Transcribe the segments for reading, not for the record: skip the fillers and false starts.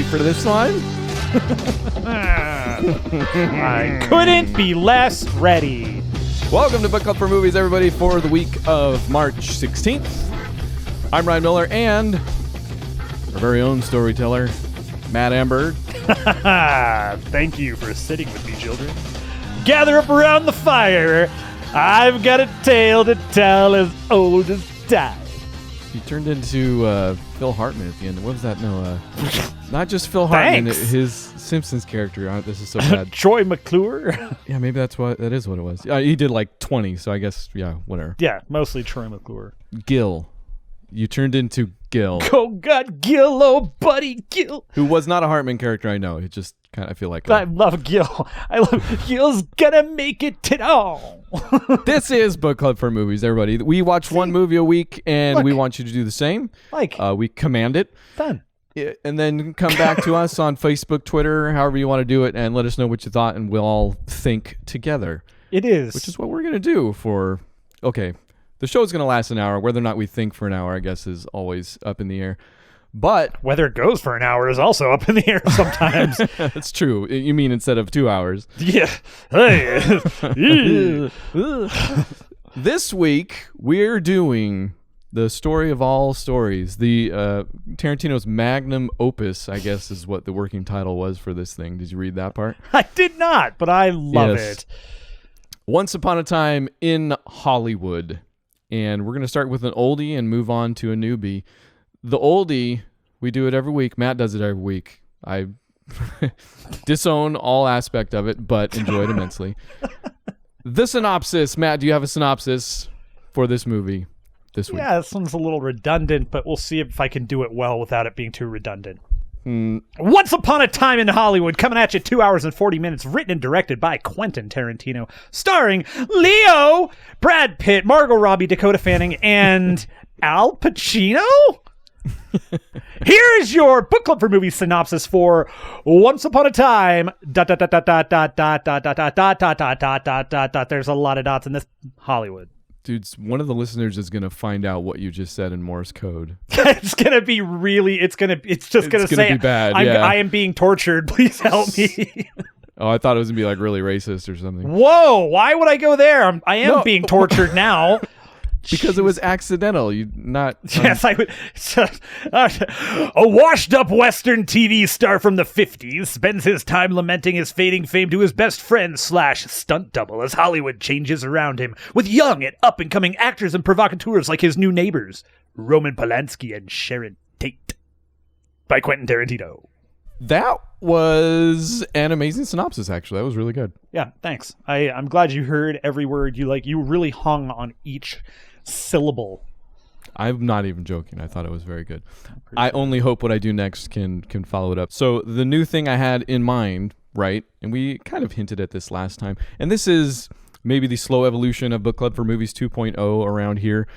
for this one? I couldn't be less ready. Welcome to Book Club for Movies, everybody, for the week of March 16th. I'm Ryan Miller, and our very own storyteller, Matt Amberg. Thank you for sitting with me, children. Gather up around the fire. I've got a tale to tell as old as time. He turned into Phil Hartman at the end. What was that? No, not just Phil Hartman. Thanks. His Simpsons character. This is so bad. Troy McClure. Yeah, maybe that is what it was. He did like 20, so I guess, yeah, whatever. Yeah, mostly Troy McClure. Gil. You turned into Gil. Oh, God, Gil, oh, buddy, Gil. Who was not a Hartman character, I know. It just kind of, I feel like... I love Gil. I love Gil's gonna make it to all. This is Book Club for Movies, everybody. We watch one movie a week, and we want you to do the same. We command it. Fun. And then come back to us on Facebook, Twitter, however you want to do it, and let us know what you thought, and we'll all think together. It is. Which is what we're going to do for... Okay, the show's going to last an hour. Whether or not we think for an hour, I guess, is always up in the air. But... Whether it goes for an hour is also up in the air sometimes. That's true. You mean instead of 2 hours. Yeah. Hey. This week, we're doing... the story of all stories, the Tarantino's magnum opus, I guess is what the working title was for this thing. Did you read that part? I did not, but I love it. Once Upon a Time in Hollywood. And we're going to start with an oldie and move on to a newbie. The oldie, we do it every week. Matt does it every week. I disown all aspect of it, but enjoy it immensely. The synopsis. Matt, do you have a synopsis for this movie? This week. Yeah, this one's a little redundant, but we'll see if I can do it well without it being too redundant. Once Upon a Time in Hollywood, coming at you 2 hours and 40 minutes, written and directed by Quentin Tarantino, starring Leo, Brad Pitt, Margot Robbie, Dakota Fanning, and Al Pacino? Here is your Book Club for Movies synopsis for Once Upon a Time. ... There's a lot of dots in this. Hollywood. Dude, one of the listeners is going to find out what you just said in Morse code. It's going to be really, it's going to say, be bad, I am being tortured. Please help me. Oh, I thought it was going to be like really racist or something. Whoa, why would I go there? I am being tortured now. Because it was accidental. You not. Yes, I would. A washed-up Western TV star from the 50s spends his time lamenting his fading fame to his best friend / stunt double as Hollywood changes around him with young and up-and-coming actors and provocateurs like his new neighbors, Roman Polanski and Sharon Tate, by Quentin Tarantino. That was an amazing synopsis, actually. That was really good. Yeah, thanks. I'm glad you heard every word. You really hung on each syllable. I'm not even joking. I thought it was very good. I only hope what I do next can follow it up. So the new thing I had in mind, right, and we kind of hinted at this last time, and this is maybe the slow evolution of Book Club for Movies 2.0 around here.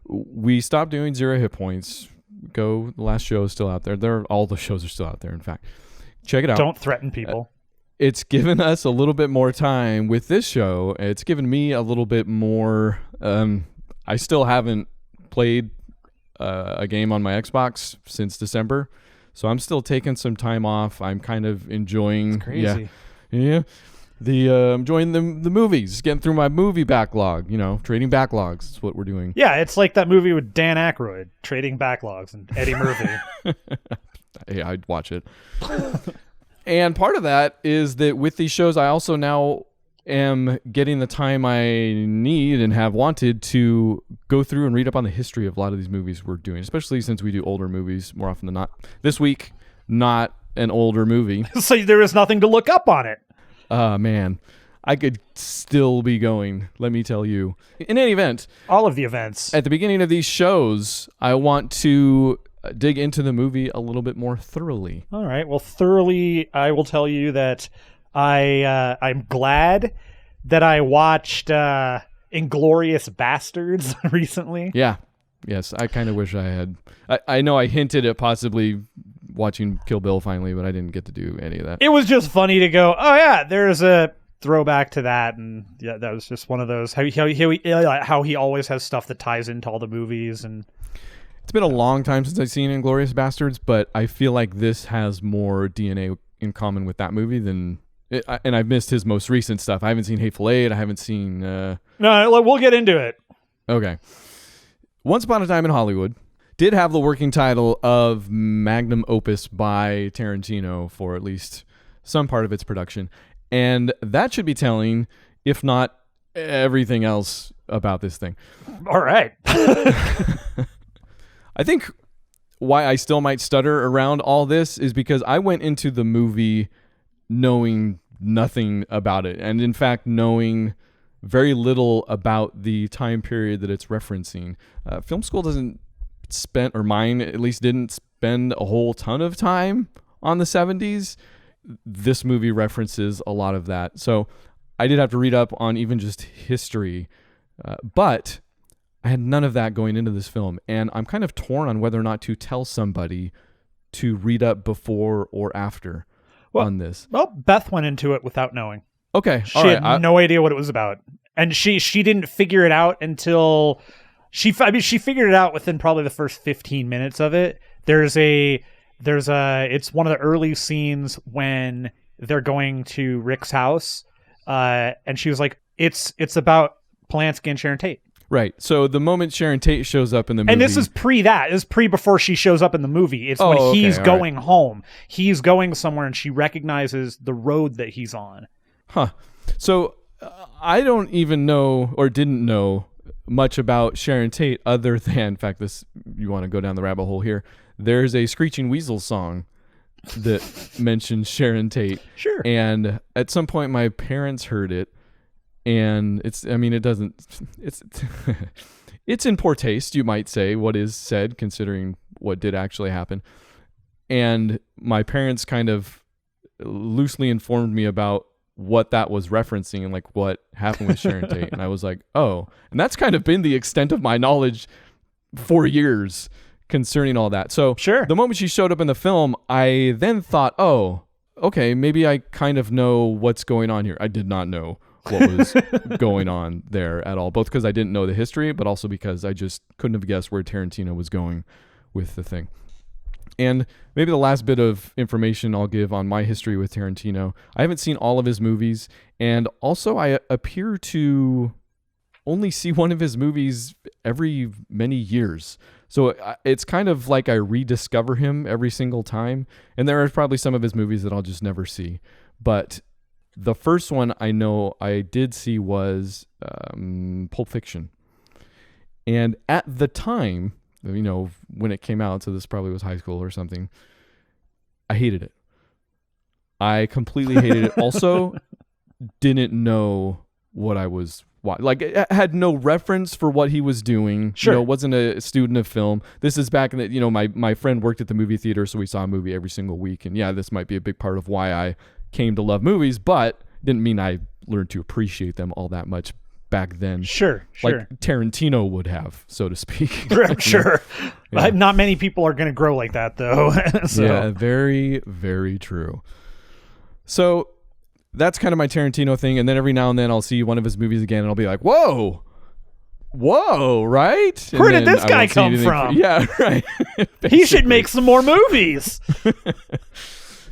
We stopped doing 0 hit points. The last show is still out there. All the shows are still out there, in fact. Check it out. Don't threaten people. It's given us a little bit more time with this show. It's given me a little bit more... I still haven't played a game on my Xbox since December, so I'm still taking some time off. I'm kind of enjoying... That's crazy. Yeah. Enjoying the movies, getting through my movie backlog, trading backlogs. That's what we're doing. Yeah, it's like that movie with Dan Aykroyd, Trading Backlogs, and Eddie Murphy. Hey, I'd watch it. And part of that is that with these shows, I also now am getting the time I need and have wanted to go through and read up on the history of a lot of these movies we're doing, especially since we do older movies more often than not. This week, not an older movie. So there is nothing to look up on it. Man, I could still be going, let me tell you. In any event, all of the events. At the beginning of these shows, I want to dig into the movie a little bit more thoroughly. All right. Well, thoroughly, I will tell you that I'm glad that I watched Inglourious Bastards recently. Yeah. Yes, I kind of wish I had. I know I hinted at possibly watching Kill Bill finally, but I didn't get to do any of that. It was just funny to go, oh yeah, there's a throwback to that, and yeah, that was just one of those how he always has stuff that ties into all the movies, and It's been a long time since I've seen Inglourious Bastards, but I feel like this has more DNA in common with that movie than. And I've missed his most recent stuff. I haven't seen Hateful Eight. I haven't seen. No, we'll get into it. Okay. Once Upon a Time in Hollywood did have the working title of magnum opus by Tarantino for at least some part of its production. And that should be telling, if not everything else about this thing. All right. I think why I still might stutter around all this is because I went into the movie knowing nothing about it. And in fact, knowing very little about the time period that it's referencing. Film school doesn't spend, or mine at least didn't spend a whole ton of time on the 70s. This movie references a lot of that. So I did have to read up on even just history, but I had none of that going into this film. And I'm kind of torn on whether or not to tell somebody to read up before or after on this. Well, Beth went into it without knowing. Okay. She had no idea what it was about. And she didn't figure it out until she figured it out within probably the first 15 minutes of it. It's one of the early scenes when they're going to Rick's house. And she was like, it's about Polanski and Sharon Tate. Right. So the moment Sharon Tate shows up in the movie. And this is that. This is before she shows up in the movie. It's when he's going home. He's going somewhere and she recognizes the road that he's on. Huh. So I don't even know or didn't know much about Sharon Tate other than, in fact, you want to go down the rabbit hole here. There's a Screeching Weasel song that mentions Sharon Tate. Sure. And at some point my parents heard it. And it's in poor taste, you might say, what is said, considering what did actually happen. And my parents kind of loosely informed me about what that was referencing and like what happened with Sharon Tate. And I was like, oh, and that's kind of been the extent of my knowledge for years concerning all that. So sure. The moment she showed up in the film, I then thought, oh, okay, maybe I kind of know what's going on here. I did not know what was going on there at all, both because I didn't know the history, but also because I just couldn't have guessed where Tarantino was going with the thing. And maybe the last bit of information I'll give on my history with Tarantino, I haven't seen all of his movies, and also I appear to only see one of his movies every many years. So it's kind of like I rediscover him every single time, and there are probably some of his movies that I'll just never see. But the first one I know I did see was Pulp Fiction. And at the time, when it came out, so this probably was high school or something, I hated it. I completely hated it. Also, didn't know what I was watching. Like, it had no reference for what he was doing. Sure. Wasn't a student of film. This is back in the, my friend worked at the movie theater, so we saw a movie every single week. And yeah, this might be a big part of why I came to love movies, but didn't mean I learned to appreciate them all that much back then. Sure. Like Tarantino would have, so to speak. Sure. Yeah. Not many people are going to grow like that, though. So. Yeah, very, very true. So that's kind of my Tarantino thing. And then every now and then I'll see one of his movies again and I'll be like, whoa, right? Where did this guy come from? Yeah, right. He should make some more movies.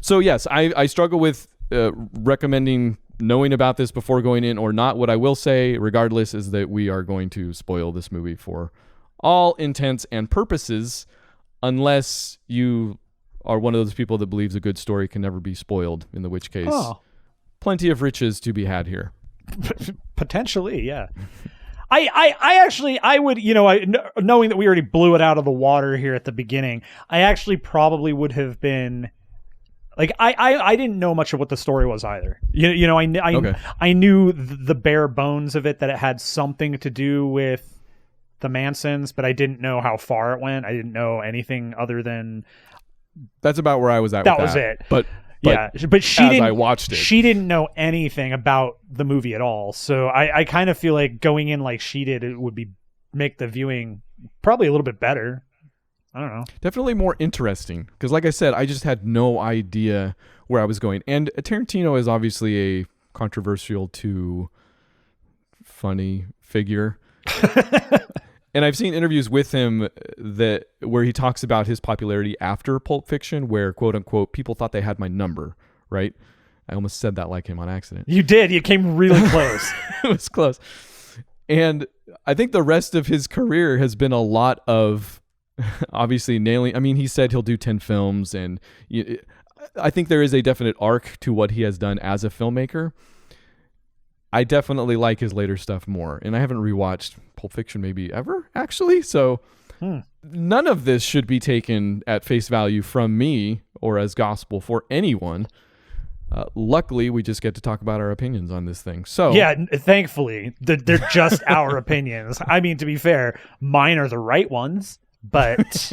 So yes, I struggle with recommending knowing about this before going in or not. What I will say, regardless, is that we are going to spoil this movie for all intents and purposes, unless you are one of those people that believes a good story can never be spoiled, in the which case, plenty of riches to be had here. Potentially, yeah. I would, knowing that we already blew it out of the water here at the beginning, I actually probably would have been like, I didn't know much of what the story was either. I knew the bare bones of it, that it had something to do with the Mansons, but I didn't know how far it went. I didn't know anything other than that's about where I was at. That was it. But she didn't. I watched it. She didn't know anything about the movie at all. So I kind of feel like going in like she did, it would make the viewing probably a little bit better. I don't know. Definitely more interesting because, like I said, I just had no idea where I was going. And Tarantino is obviously a controversial to funny figure. And I've seen interviews with him where he talks about his popularity after Pulp Fiction, where quote unquote people thought they had my number, right? I almost said that like him on accident. You did. You came really close. It was close. And I think the rest of his career has been a lot of obviously nailing. I mean, he said he'll do 10 films, and I think there is a definite arc to what he has done as a filmmaker. I definitely like his later stuff more, and I haven't rewatched Pulp Fiction maybe ever, actually. So none of this should be taken at face value from me or as gospel for anyone. Luckily, we just get to talk about our opinions on this thing. So yeah, thankfully, they're just our opinions. I mean, to be fair, mine are the right ones, but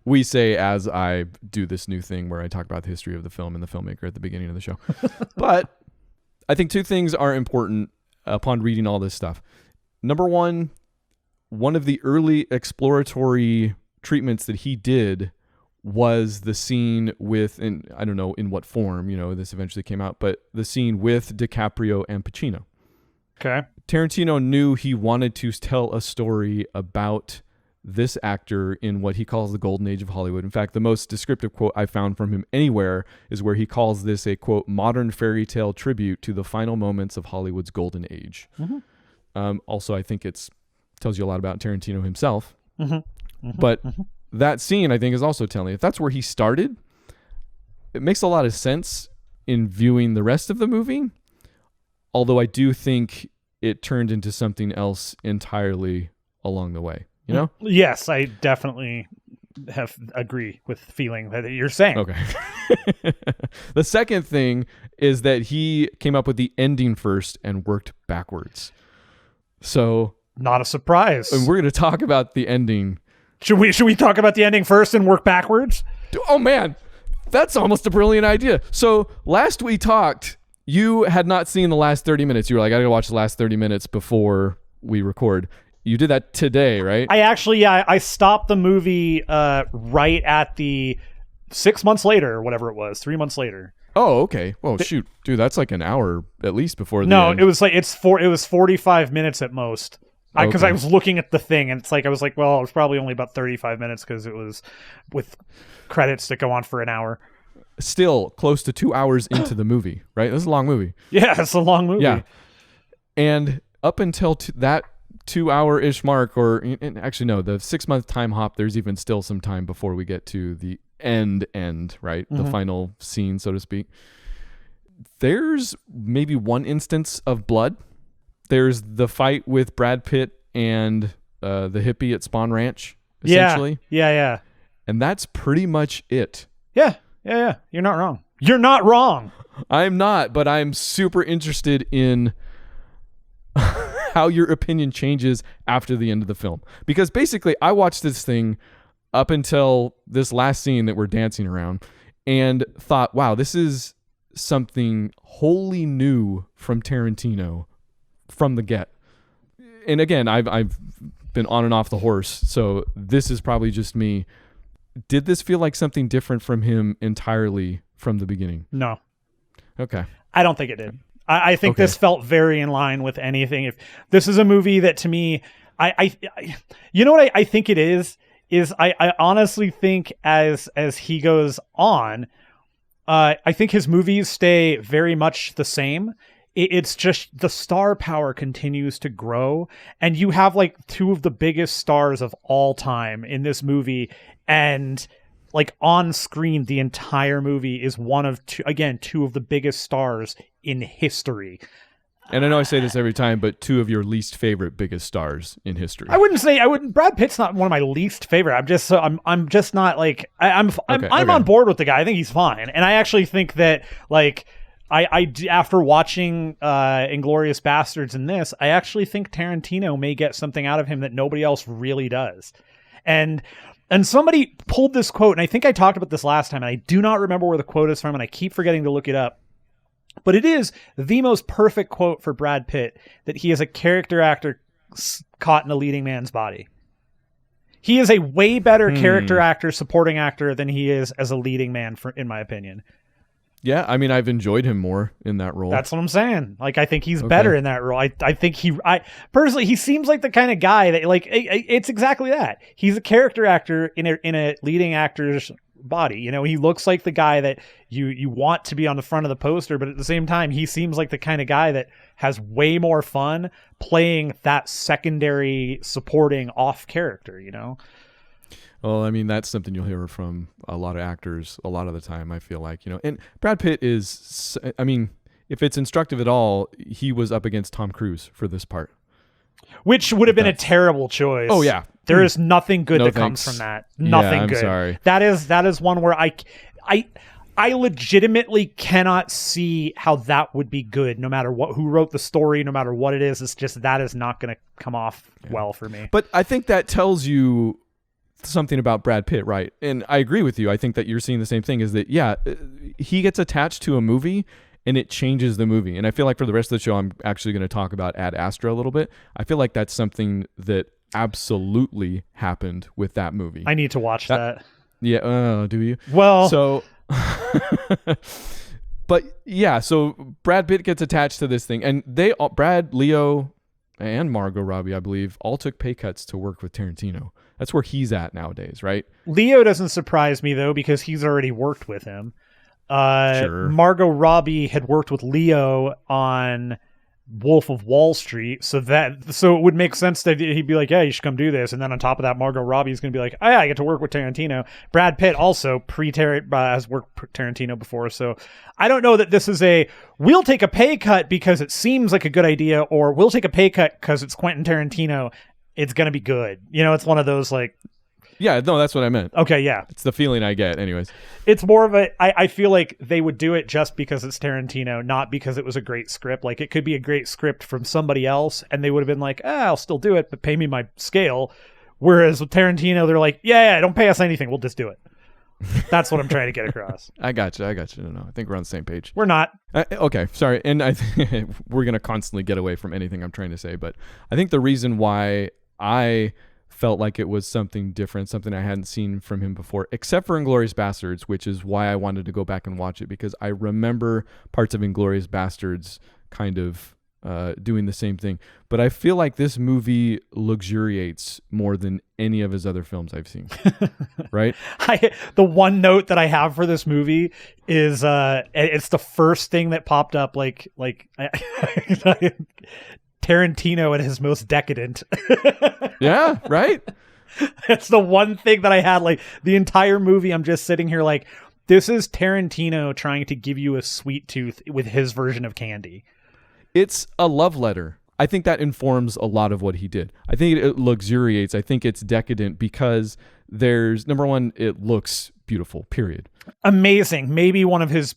we say as I do this new thing where I talk about the history of the film and the filmmaker at the beginning of the show. But I think two things are important upon reading all this stuff. Number one of the early exploratory treatments that he did was the scene with, and I don't know in what form, this eventually came out, but the scene with DiCaprio and Pacino. Okay. Tarantino knew he wanted to tell a story about this actor in what he calls the golden age of Hollywood. In fact, the most descriptive quote I found from him anywhere is where he calls this a, quote, modern fairy tale tribute to the final moments of Hollywood's golden age. Also, I think it tells you a lot about Tarantino himself. But that scene, I think, is also telling. If that's where he started, it makes a lot of sense in viewing the rest of the movie. Although I do think it turned into something else entirely along the way. Yes, I definitely agree with the feeling that you're saying. Okay. The second thing is that he came up with the ending first and worked backwards. So not a surprise. And we're going to talk about the ending. Should we talk about the ending first and work backwards? Oh man, that's almost a brilliant idea. So last we talked, you had not seen the last 30 minutes. You were like, I got to watch the last 30 minutes before we record. You did that today, right? I stopped the movie right at the 6 months later, or whatever it was, 3 months later. Oh, okay. Well, shoot, dude, that's like an hour at least before the end. It was like it was 45 minutes at most. Because I was looking at the thing, and I was like, well, it was probably only about 35 minutes because it was with credits that go on for an hour. Still close to 2 hours into the movie, right? This is a long movie. Yeah, it's a long movie. Yeah, and up until that 2 hour-ish mark, and actually no, the 6 month time hop, there's even still some time before we get to the end, right? The final scene, so to speak. There's maybe one instance of blood. There's the fight with Brad Pitt and the hippie at Spawn Ranch, essentially. Yeah. And that's pretty much it. Yeah. You're not wrong. You're not wrong. I'm not, but I'm super interested in how your opinion changes after the end of the film. Because basically, I watched this thing up until this last scene that we're dancing around and thought, wow, this is something wholly new from Tarantino from the get. And again, I've been on and off the horse, so this is probably just me. Did this feel like something different from him entirely from the beginning? No. Okay. I don't think it did. I think this felt very in line with anything. If this is a movie that to me, I you know what I think it is I honestly think as he goes on, I think his movies stay very much the same. It's just the star power continues to grow, and you have like two of the biggest stars of all time in this movie, and like on screen the entire movie is one of two of the biggest stars in history. And I know I say this every time, but two of your least favorite biggest stars in history. I wouldn't. Brad Pitt's not one of my least favorite. I'm just not like I'm on board with the guy. I think he's fine, and I actually think that like I after watching Inglourious Bastards and this, I actually think Tarantino may get something out of him that nobody else really does, and somebody pulled this quote, and I think I talked about this last time, and I do not remember where the quote is from, and I keep forgetting to look it up. But it is the most perfect quote for Brad Pitt, that he is a character actor caught in a leading man's body. He is a way better character actor, supporting actor than he is as a leading man, in my opinion. Yeah, I mean, I've enjoyed him more in that role. That's what I'm saying. Like, I think he's better in that role. I think I personally, he seems like the kind of guy that, like, it's exactly that. He's a character actor in a leading actor's body. You know, he looks like the guy that you want to be on the front of the poster, but at the same time, he seems like the kind of guy that has way more fun playing that secondary supporting off character, you know? Well, I mean, that's something you'll hear from a lot of actors a lot of the time, I feel like, you know. And Brad Pitt is, I mean, if it's instructive at all, he was up against Tom Cruise for this part. Which would have been a terrible choice. Oh, yeah. There is nothing good that thanks. comes from that. Nothing I'm good. Sorry. That is one where I legitimately cannot see how that would be good, no matter who wrote the story, no matter what it is. It's just that is not going to come off well for me. But I think that tells you something about Brad Pitt, right? And I agree with you. I think that you're seeing the same thing, is that, yeah, he gets attached to a movie and it changes the movie. And I feel like for the rest of the show, I'm actually going to talk about Ad Astra a little bit. I feel like that's something that absolutely happened with that movie. I need to watch that. Yeah. Do you? Well, so, but yeah, so Brad Pitt gets attached to this thing, and Brad, Leo, and Margot Robbie, I believe, all took pay cuts to work with Tarantino. That's where he's at nowadays, right? Leo doesn't surprise me, though, because he's already worked with him. Sure. Margot Robbie had worked with Leo on Wolf of Wall Street, so it would make sense that he'd be like, yeah, you should come do this. And then on top of that, Margot Robbie is going to be like, oh yeah, I get to work with Tarantino. Brad Pitt also has worked with Tarantino before, so I don't know that this is we'll take a pay cut because it seems like a good idea, or we'll take a pay cut because it's Quentin Tarantino. It's going to be good. You know, it's one of those like... Yeah, no, that's what I meant. Okay, yeah. It's the feeling I get anyways. It's more of I feel like they would do it just because it's Tarantino, not because it was a great script. Like, it could be a great script from somebody else, and they would have been like, I'll still do it, but pay me my scale. Whereas with Tarantino, they're like, yeah, don't pay us anything. We'll just do it. That's what I'm trying to get across. I got you. No, I think we're on the same page. We're not. Okay, sorry. And we're going to constantly get away from anything I'm trying to say, but I think the reason why I felt like it was something different, something I hadn't seen from him before, except for Inglourious Bastards, which is why I wanted to go back and watch it, because I remember parts of Inglourious Bastards kind of doing the same thing. But I feel like this movie luxuriates more than any of his other films I've seen. Right? The one note that I have for this movie is it's the first thing that popped up, like Tarantino at his most decadent. Yeah, right? That's the one thing that I had. Like, the entire movie, I'm just sitting here like, this is Tarantino trying to give you a sweet tooth with his version of candy. It's a love letter. I think that informs a lot of what he did. I think it luxuriates. I think it's decadent because there's, number one, it looks beautiful, period. Amazing. Maybe one of his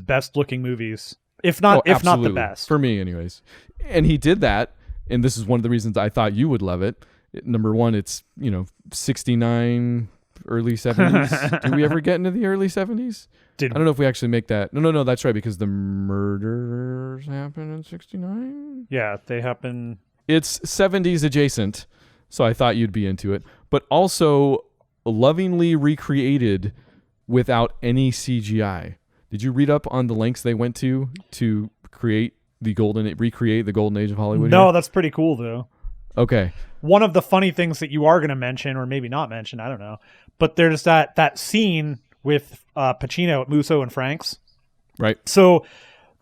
best looking movies. If not the best. For me, anyways. And he did that, and this is one of the reasons I thought you would love it. Number one, it's, 69, early 70s. Did we ever get into the early 70s? I don't know if we actually make that. No, that's right, because the murders happen in 69? Yeah, they happen. It's 70s adjacent, so I thought you'd be into it. But also lovingly recreated without any CGI. Did you read up on the lengths they went to recreate the golden age of Hollywood? No, that's pretty cool though. Okay. One of the funny things that you are going to mention, or maybe not mention, I don't know, but there's that scene with Pacino at Musso and Frank's. Right. So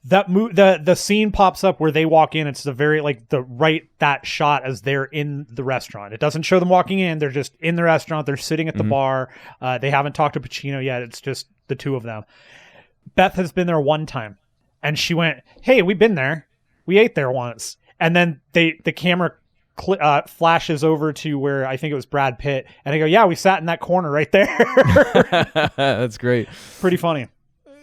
the scene pops up where they walk in. It's the very that shot as they're in the restaurant. It doesn't show them walking in. They're just in the restaurant. They're sitting at the bar. They haven't talked to Pacino yet. It's just the two of them. Beth has been there one time, and she went, "Hey, we've been there. We ate there once." And then the camera flashes over to where I think it was Brad Pitt, and I go, "Yeah, we sat in that corner right there." That's great. Pretty funny.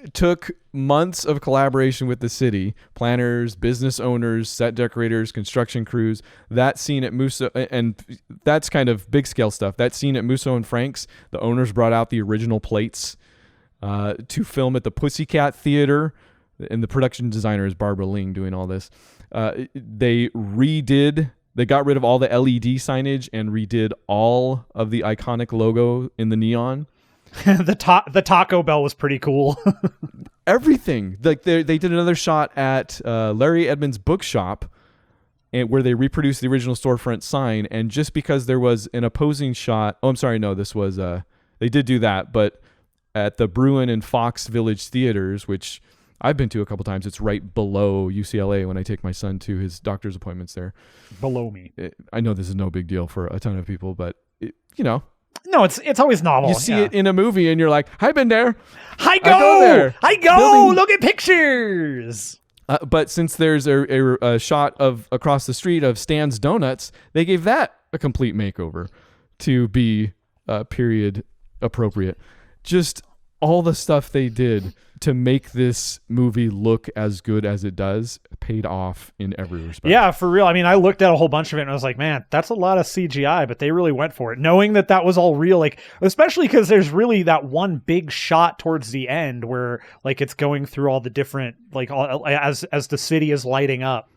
It took months of collaboration with the city, planners, business owners, set decorators, construction crews. That scene at Musso, and that's kind of big scale stuff. That scene at Musso and Frank's, the owners brought out the original plates to film at the Pussycat Theater, and the production designer is Barbara Ling doing all this. They got rid of all the LED signage and redid all of the iconic logo in the neon. The Taco Bell was pretty cool. Everything. Like they did another shot at Larry Edmunds' bookshop, and where they reproduced the original storefront sign. And just because there was an opposing shot, oh, I'm sorry, no, this was they did do that, but at the Bruin and Fox Village Theaters, which I've been to a couple times, it's right below UCLA when I take my son to his doctor's appointments there. Below me. I know this is no big deal for a ton of people, but no, it's always novel. You see it in a movie and you're like, I've been there. I go there. Look at pictures. But since there's a shot of across the street of Stan's Donuts, they gave that a complete makeover to be period appropriate. Just all the stuff they did to make this movie look as good as it does paid off in every respect. Yeah, for real. I mean, I looked at a whole bunch of it and I was like, man, that's a lot of CGI, but they really went for it. Knowing that was all real, like, especially because there's really that one big shot towards the end where like it's going through all the different, like as the city is lighting up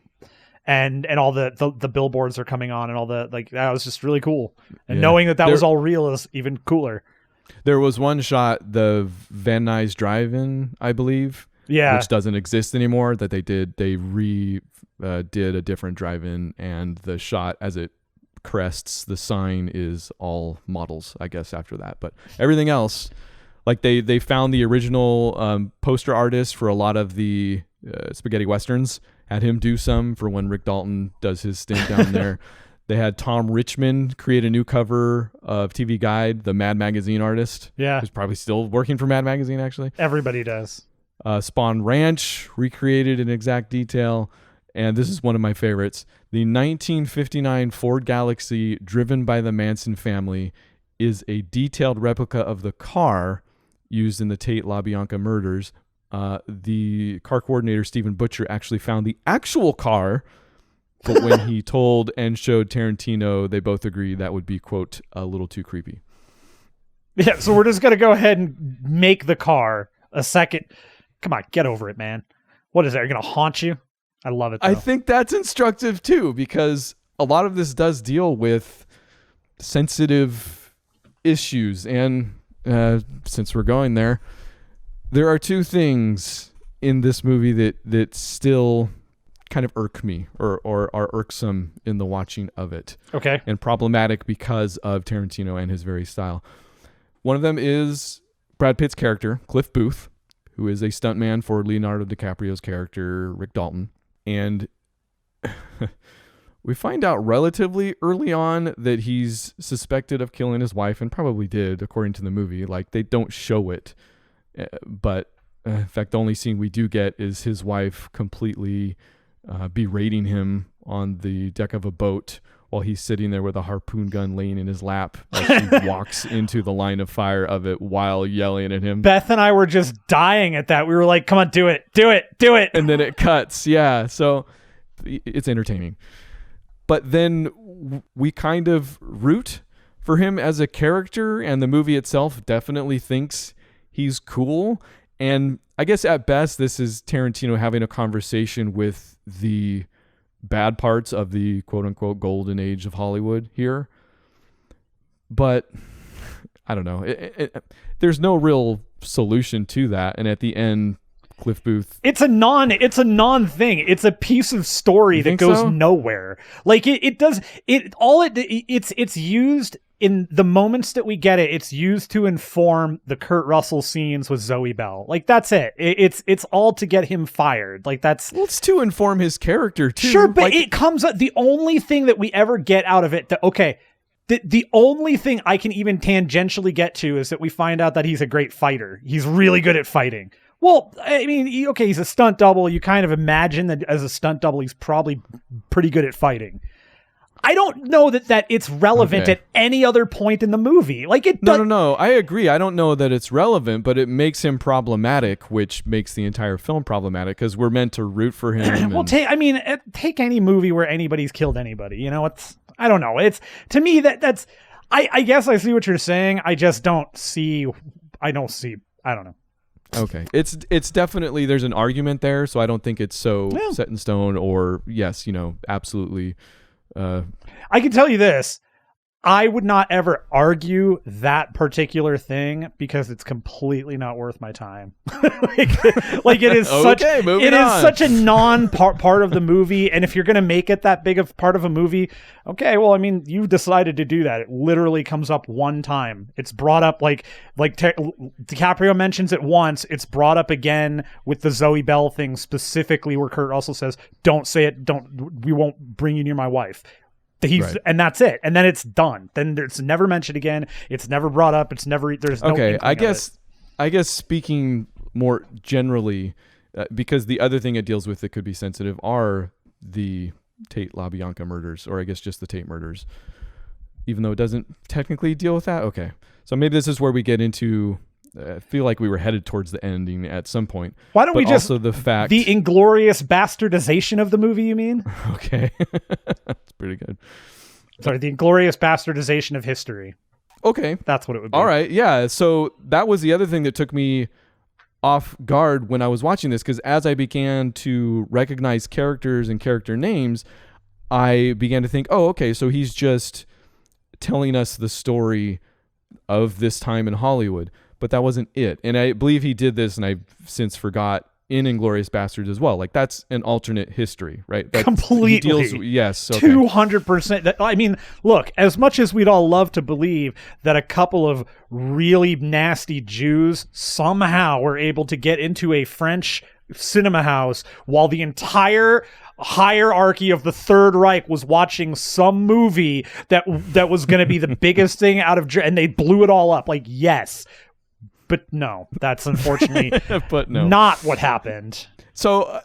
and all the billboards are coming on and all the, like, that was just really cool. And knowing that was all real is even cooler. There was one shot, the Van Nuys Drive-In, I believe, which doesn't exist anymore, that they did. They did a different drive-in, and the shot as it crests the sign is all models, I guess, after that. But everything else, like they found the original poster artist for a lot of the spaghetti westerns, had him do some for when Rick Dalton does his stint down there. They had Tom Richmond create a new cover of TV Guide, the Mad Magazine artist. Yeah. Who's probably still working for Mad Magazine, actually. Everybody does. Spawn Ranch recreated in exact detail. And this is one of my favorites. The 1959 Ford Galaxy driven by the Manson family is a detailed replica of the car used in the Tate LaBianca murders. The car coordinator, Stephen Butcher, actually found the actual car. But when he told and showed Tarantino, they both agreed that would be, quote, a little too creepy. Yeah, so we're just going to go ahead and make the car a second. Come on, get over it, man. What is that? You're going to haunt you? I love it, though. I think that's instructive, too, because a lot of this does deal with sensitive issues. And since we're going there are two things in this movie that still kind of irk me or are irksome in the watching of it. Okay. And problematic because of Tarantino and his very style. One of them is Brad Pitt's character, Cliff Booth, who is a stuntman for Leonardo DiCaprio's character, Rick Dalton. And we find out relatively early on that he's suspected of killing his wife, and probably did, according to the movie. Like, they don't show it. But in fact, the only scene we do get is his wife completely berating him on the deck of a boat while he's sitting there with a harpoon gun laying in his lap as she walks into the line of fire of it while yelling at him. Beth and I were just dying at that. We were like, come on, do it. And then it cuts. Yeah. So it's entertaining. But then we kind of root for him as a character, and the movie itself definitely thinks he's cool. And I guess at best, this is Tarantino having a conversation with the bad parts of the quote-unquote golden age of Hollywood here. But I don't know. There's no real solution to that. And at the end, Cliff Booth... It's a non-thing. It's a piece of story that goes nowhere. Like, it's used... In the moments that we get it, it's used to inform the Kurt Russell scenes with Zoe Bell. Like, that's it. It's all to get him fired. Like, that's... Well, it's to inform his character, too. Sure, but it comes up... The only thing that we ever get out of it... The only thing I can even tangentially get to is that we find out that he's a great fighter. He's really good at fighting. Well, I mean, okay, he's a stunt double. You kind of imagine that as a stunt double, he's probably pretty good at fighting. I don't know that it's relevant at any other point in the movie. Like, it does. No. I agree. I don't know that it's relevant, but it makes him problematic, which makes the entire film problematic because we're meant to root for him. Well, take any movie where anybody's killed anybody. You know, I don't know. It's, to me, that's. I guess I see what you're saying. I just don't see. I don't know. Okay. It's definitely, there's an argument there, so I don't think it's so set in stone or, yes, absolutely. I can tell you this. I would not ever argue that particular thing because it's completely not worth my time. like it is such a part of the movie. And if you're going to make it that big of part of a movie, okay, well, I mean, you decided to do that. It literally comes up one time. It's brought up DiCaprio mentions it once. It's brought up again with the Zoe Bell thing specifically where Kurt Russell says, don't say it. We won't bring you near my wife. Right. And that's it. And then it's done. Then it's never mentioned again. It's never brought up. It's never, there's no. Okay. I guess speaking more generally, because the other thing it deals with that could be sensitive are the Tate LaBianca murders, or I guess just the Tate murders, even though it doesn't technically deal with that. Okay. So maybe this is where we get into, I feel like we were headed towards the ending at some point. Why don't we just also the fact the inglorious bastardization of the movie? You mean? Okay, that's pretty good. Sorry, the inglorious bastardization of history. Okay, that's what it would be. All right, yeah. So that was the other thing that took me off guard when I was watching this, because as I began to recognize characters and character names, I began to think, oh, okay, so he's just telling us the story of this time in Hollywood. But that wasn't it. And I believe he did this, and I've since forgot, in Inglourious Basterds as well. Like, that's an alternate history, right? That completely. Yes. Okay. 200%. I mean, look, as much as we'd all love to believe that a couple of really nasty Jews somehow were able to get into a French cinema house while the entire hierarchy of the Third Reich was watching some movie that was going to be the biggest thing out of, and they blew it all up. Like, yes. But no, that's unfortunately not what happened. So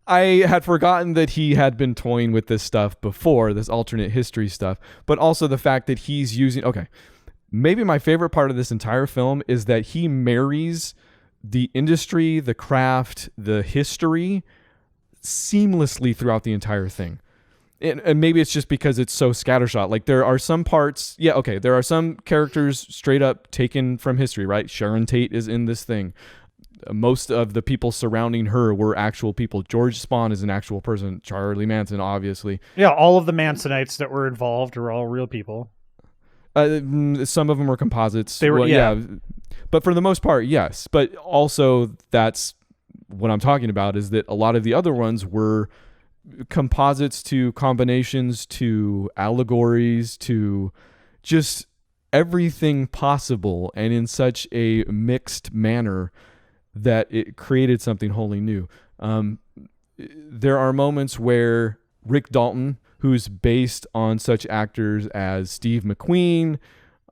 I had forgotten that he had been toying with this stuff before, this alternate history stuff, but also the fact that he's using... Okay, maybe my favorite part of this entire film is that he marries the industry, the craft, the history seamlessly throughout the entire thing. And maybe it's just because it's so scattershot. Like, there are some parts, there are some characters straight up taken from history, right? Sharon Tate is in this thing. Most of the people surrounding her were actual people. George Spahn is an actual person. Charlie Manson, obviously. Yeah, all of the Mansonites that were involved were all real people. Some of them were composites. They were, But for the most part, yes. But also, that's what I'm talking about, is that a lot of the other ones were composites to combinations to allegories to just everything possible, and in such a mixed manner that it created something wholly new. There are moments where Rick Dalton, who's based on such actors as Steve McQueen,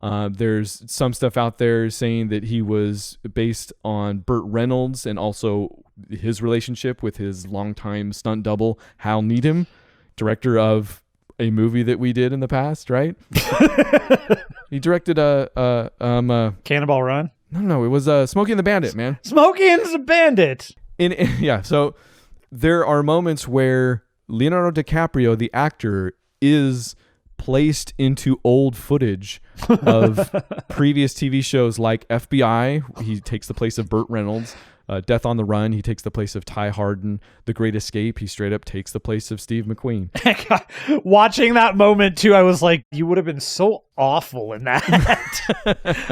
there's some stuff out there saying that he was based on Burt Reynolds and also his relationship with his longtime stunt double, Hal Needham, director of a movie that we did in the past, right? He directed Cannonball Run? No, it was Smokey and the Bandit, man. Smokey and the Bandit! So there are moments where Leonardo DiCaprio, the actor, is placed into old footage of previous TV shows like FBI. He takes the place of Burt Reynolds. Death on the Run, he takes the place of Ty Harden. The Great Escape, he straight up takes the place of Steve McQueen. Watching that moment too, I was like, you would have been so awful in that.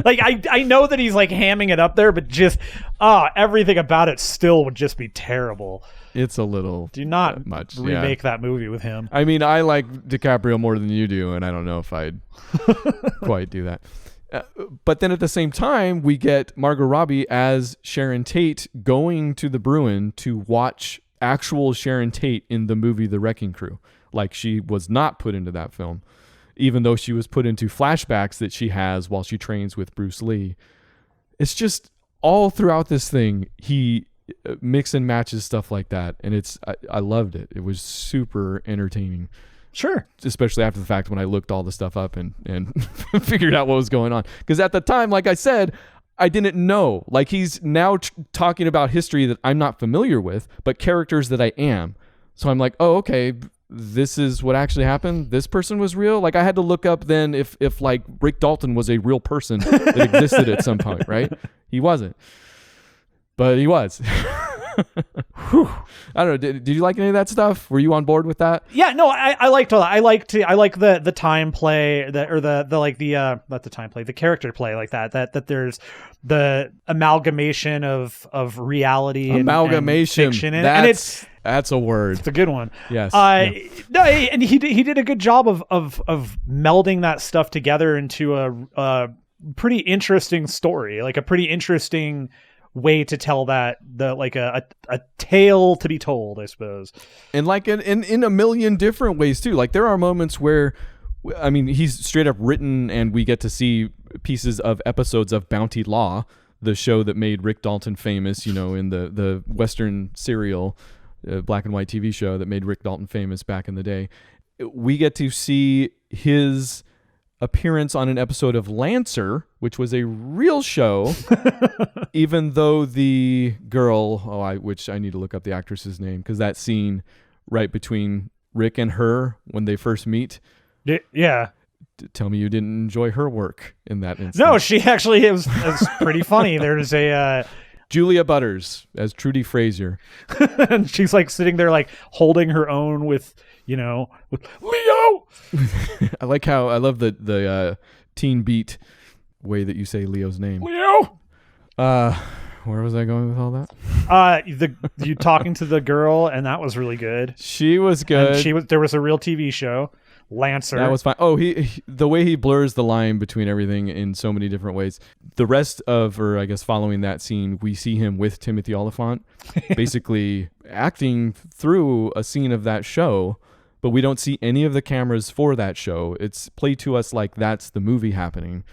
Like, I know that he's like hamming it up there, but just everything about it still would just be terrible. It's a little do not much remake that movie with him. I mean, I like DiCaprio more than you do, and I don't know if I'd quite do that. But then at the same time, we get Margot Robbie as Sharon Tate going to the Bruin to watch actual Sharon Tate in the movie The Wrecking Crew. Like, she was not put into that film, even though she was put into flashbacks that she has while she trains with Bruce Lee. It's just all throughout this thing, he mix and matches stuff like that. And I loved it. It was super entertaining. Sure. Especially after the fact when I looked all the stuff up and figured out what was going on. Because at the time, like I said, I didn't know. Like, he's now talking about history that I'm not familiar with, but characters that I am. So I'm like, oh, okay, this is what actually happened. This person was real. Like, I had to look up then if like Rick Dalton was a real person that existed at some point, right? He wasn't. But he was. I don't know. Did you like any of that stuff? Were you on board with that? Yeah, no, I liked all that. I like the time play, the character play like that there's the amalgamation of reality and fiction, that's a word. It's a good one. Yes. No, and he did a good job of melding that stuff together into a pretty interesting story, like a pretty interesting way to tell a tale to be told, I suppose. And like in a million different ways too. Like there are moments where, I mean, he's straight up written and we get to see pieces of episodes of Bounty Law, the show that made Rick Dalton famous, in the Western serial, black and white TV show that made Rick Dalton famous back in the day. We get to see his appearance on an episode of Lancer, which was a real show, even though the girl, which I need to look up the actress's name, because that scene right between Rick and her when they first meet. Yeah. Tell me you didn't enjoy her work in that instance. No, she actually is pretty funny. There's a Julia Butters as Trudy Frazier. And she's like sitting there like holding her own with Leo. I love the teen beat way that you say Leo's name. Leo. Where was I going with all that? You talking to the girl, and that was really good. She was good. And there was a real TV show, Lancer. That was fine. Oh, he the way he blurs the line between everything in so many different ways. The rest of, or I guess following that scene, we see him with Timothy Olyphant, basically acting through a scene of that show, but we don't see any of the cameras for that show. It's played to us like that's the movie happening.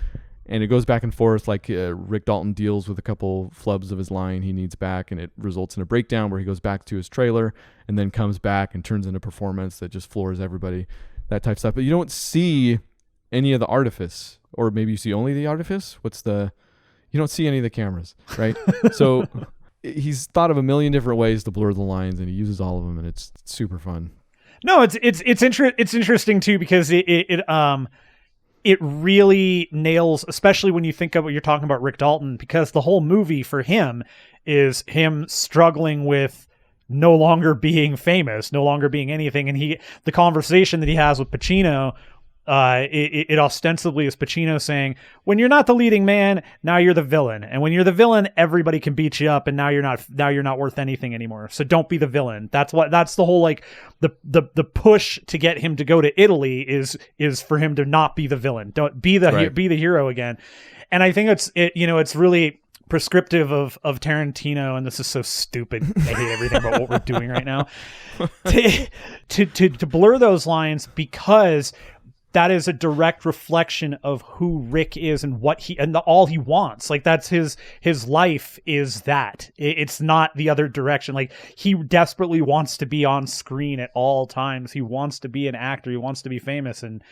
And it goes back and forth, like Rick Dalton deals with a couple flubs of his line he needs back, and it results in a breakdown where he goes back to his trailer and then comes back and turns in a performance that just floors everybody, that type of stuff. But you don't see any of the artifice, or maybe you see only the artifice. You don't see any of the cameras, right? So he's thought of a million different ways to blur the lines, and he uses all of them, and it's super fun. No, it's interesting too, because it really nails, especially when you think of what you're talking about Rick Dalton, because the whole movie for him is him struggling with no longer being famous, no longer being anything. And the conversation that he has with Pacino, it ostensibly is Pacino saying, when you're not the leading man, now you're the villain. And when you're the villain, everybody can beat you up, and now you're not worth anything anymore. So don't be the villain. That's the whole, like, the push to get him to go to Italy is for him to not be the villain. Don't be the hero again. And I think it's really prescriptive of Tarantino, and this is so stupid. I hate everything about what we're doing right now. To blur those lines, because that is a direct reflection of who Rick is and what all he wants. Like, that's his life is that. It's not the other direction. Like, he desperately wants to be on screen at all times. He wants to be an actor. He wants to be famous. And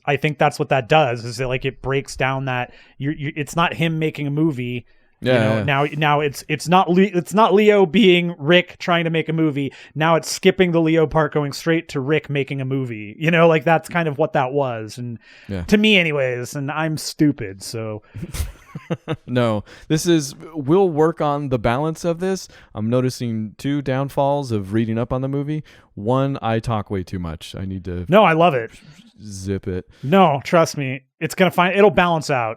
I think that's what that does, is that, like, it breaks down that it's not him making a movie. Yeah. Now it's not Leo being Rick trying to make a movie. Now it's skipping the Leo part, going straight to Rick making a movie. Like, that's kind of what that was. And to me anyways, and I'm stupid, so no, we'll work on the balance of this. I'm noticing 2 downfalls of reading up on the movie. One, I talk way too much. I need to I love it. Zip it. No, trust me. It'll balance out.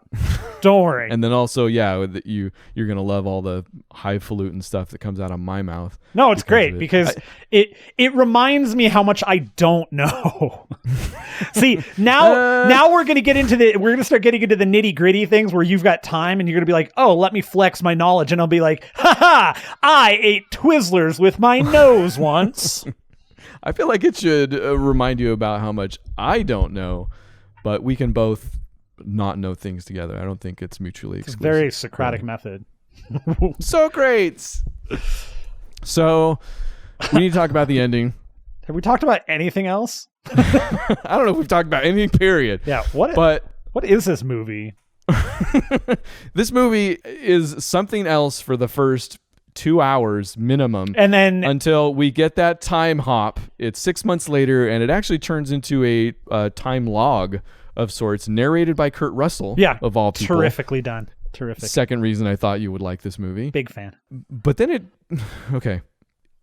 Don't worry. And then also, you're going to love all the highfalutin stuff that comes out of my mouth. No, it's great because it reminds me how much I don't know. See, now we're going to start getting into the nitty-gritty things where you've got time and you're going to be like, "Oh, let me flex my knowledge." And I'll be like, "Ha, I ate Twizzlers with my nose once." I feel like it should remind you about how much I don't know, but we can both not know things together. I don't think it's mutually exclusive. It's a very Socratic method. Socrates! So, we need to talk about the ending. Have we talked about anything else? I don't know if we've talked about anything, period. Yeah, what is this movie? This movie is something else for the first 2 hours minimum, and then until we get that time hop. It's 6 months later, and it actually turns into a time log of sorts, narrated by Kurt Russell. Yeah, of all people. Terrifically done. Terrific. Second reason I thought you would like this movie. Big fan. But then okay.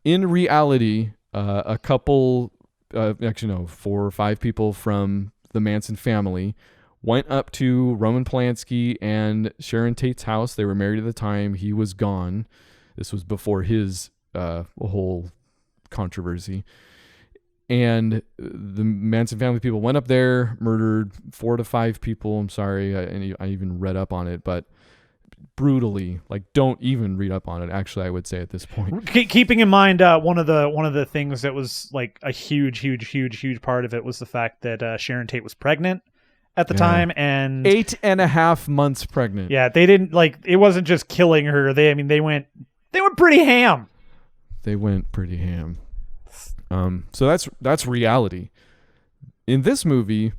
In reality, a couple, actually no, 4 or 5 people from the Manson family went up to Roman Polanski and Sharon Tate's house. They were married at the time. He was gone. This was before his whole controversy. And the Manson family people went up there, murdered 4 to 5 people. I'm sorry, I even read up on it, but brutally. Like, don't even read up on it. Actually, I would say at this point. Keeping in mind, one of the things that was like a huge part of it was the fact that Sharon Tate was pregnant at the time, and 8.5 months pregnant. Yeah, they didn't it wasn't just killing her. They went pretty ham. They went pretty ham. So that's reality. In this movie,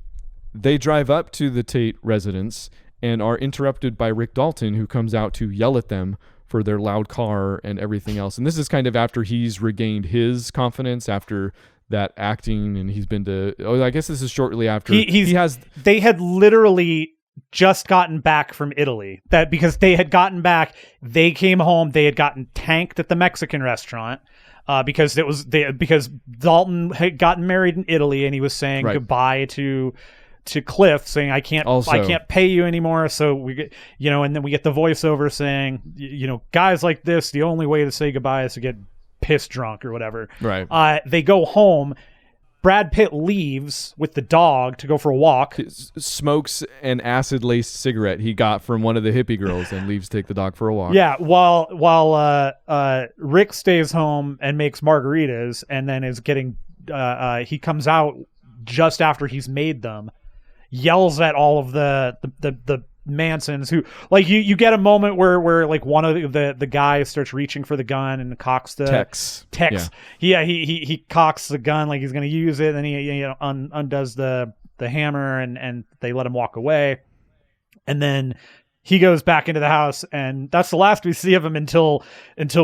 they drive up to the Tate residence and are interrupted by Rick Dalton, who comes out to yell at them for their loud car and everything else. And this is kind of after he's regained his confidence after that acting, and he's been to. I guess this is shortly after They had literally just gotten back from Italy. Because they had gotten back, they came home. They had gotten tanked at the Mexican restaurant. Because Dalton had gotten married in Italy, and he was saying goodbye to Cliff, saying I can't pay you anymore. So we get, and then we get the voiceover saying, guys like this, the only way to say goodbye is to get pissed drunk or whatever. Right. They go home. Brad Pitt leaves with the dog to go for a walk. He smokes an acid-laced cigarette he got from one of the hippie girls and leaves to take the dog for a walk. Yeah, while Rick stays home and makes margaritas, and then is getting he comes out just after he's made them, yells at all of the Mansons, who, like, you get a moment where like one of the guys starts reaching for the gun and cocks the Tex. Yeah, he cocks the gun like he's going to use it, and he undoes the hammer, and they let him walk away, and then he goes back into the house, and that's the last we see of him until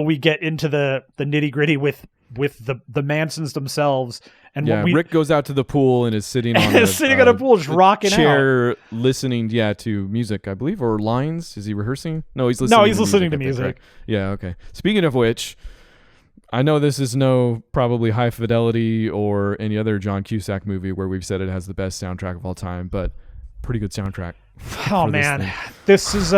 we get into the nitty gritty with the Mansons themselves. And Rick goes out to the pool and is sitting on a pool, just rocking chair, listening to music, I believe, or lines. Is he rehearsing? No, he's listening to music. Right? Yeah, okay. Speaking of which, I know this is no probably High Fidelity or any other John Cusack movie where we've said it has the best soundtrack of all time, but pretty good soundtrack. Oh man, this is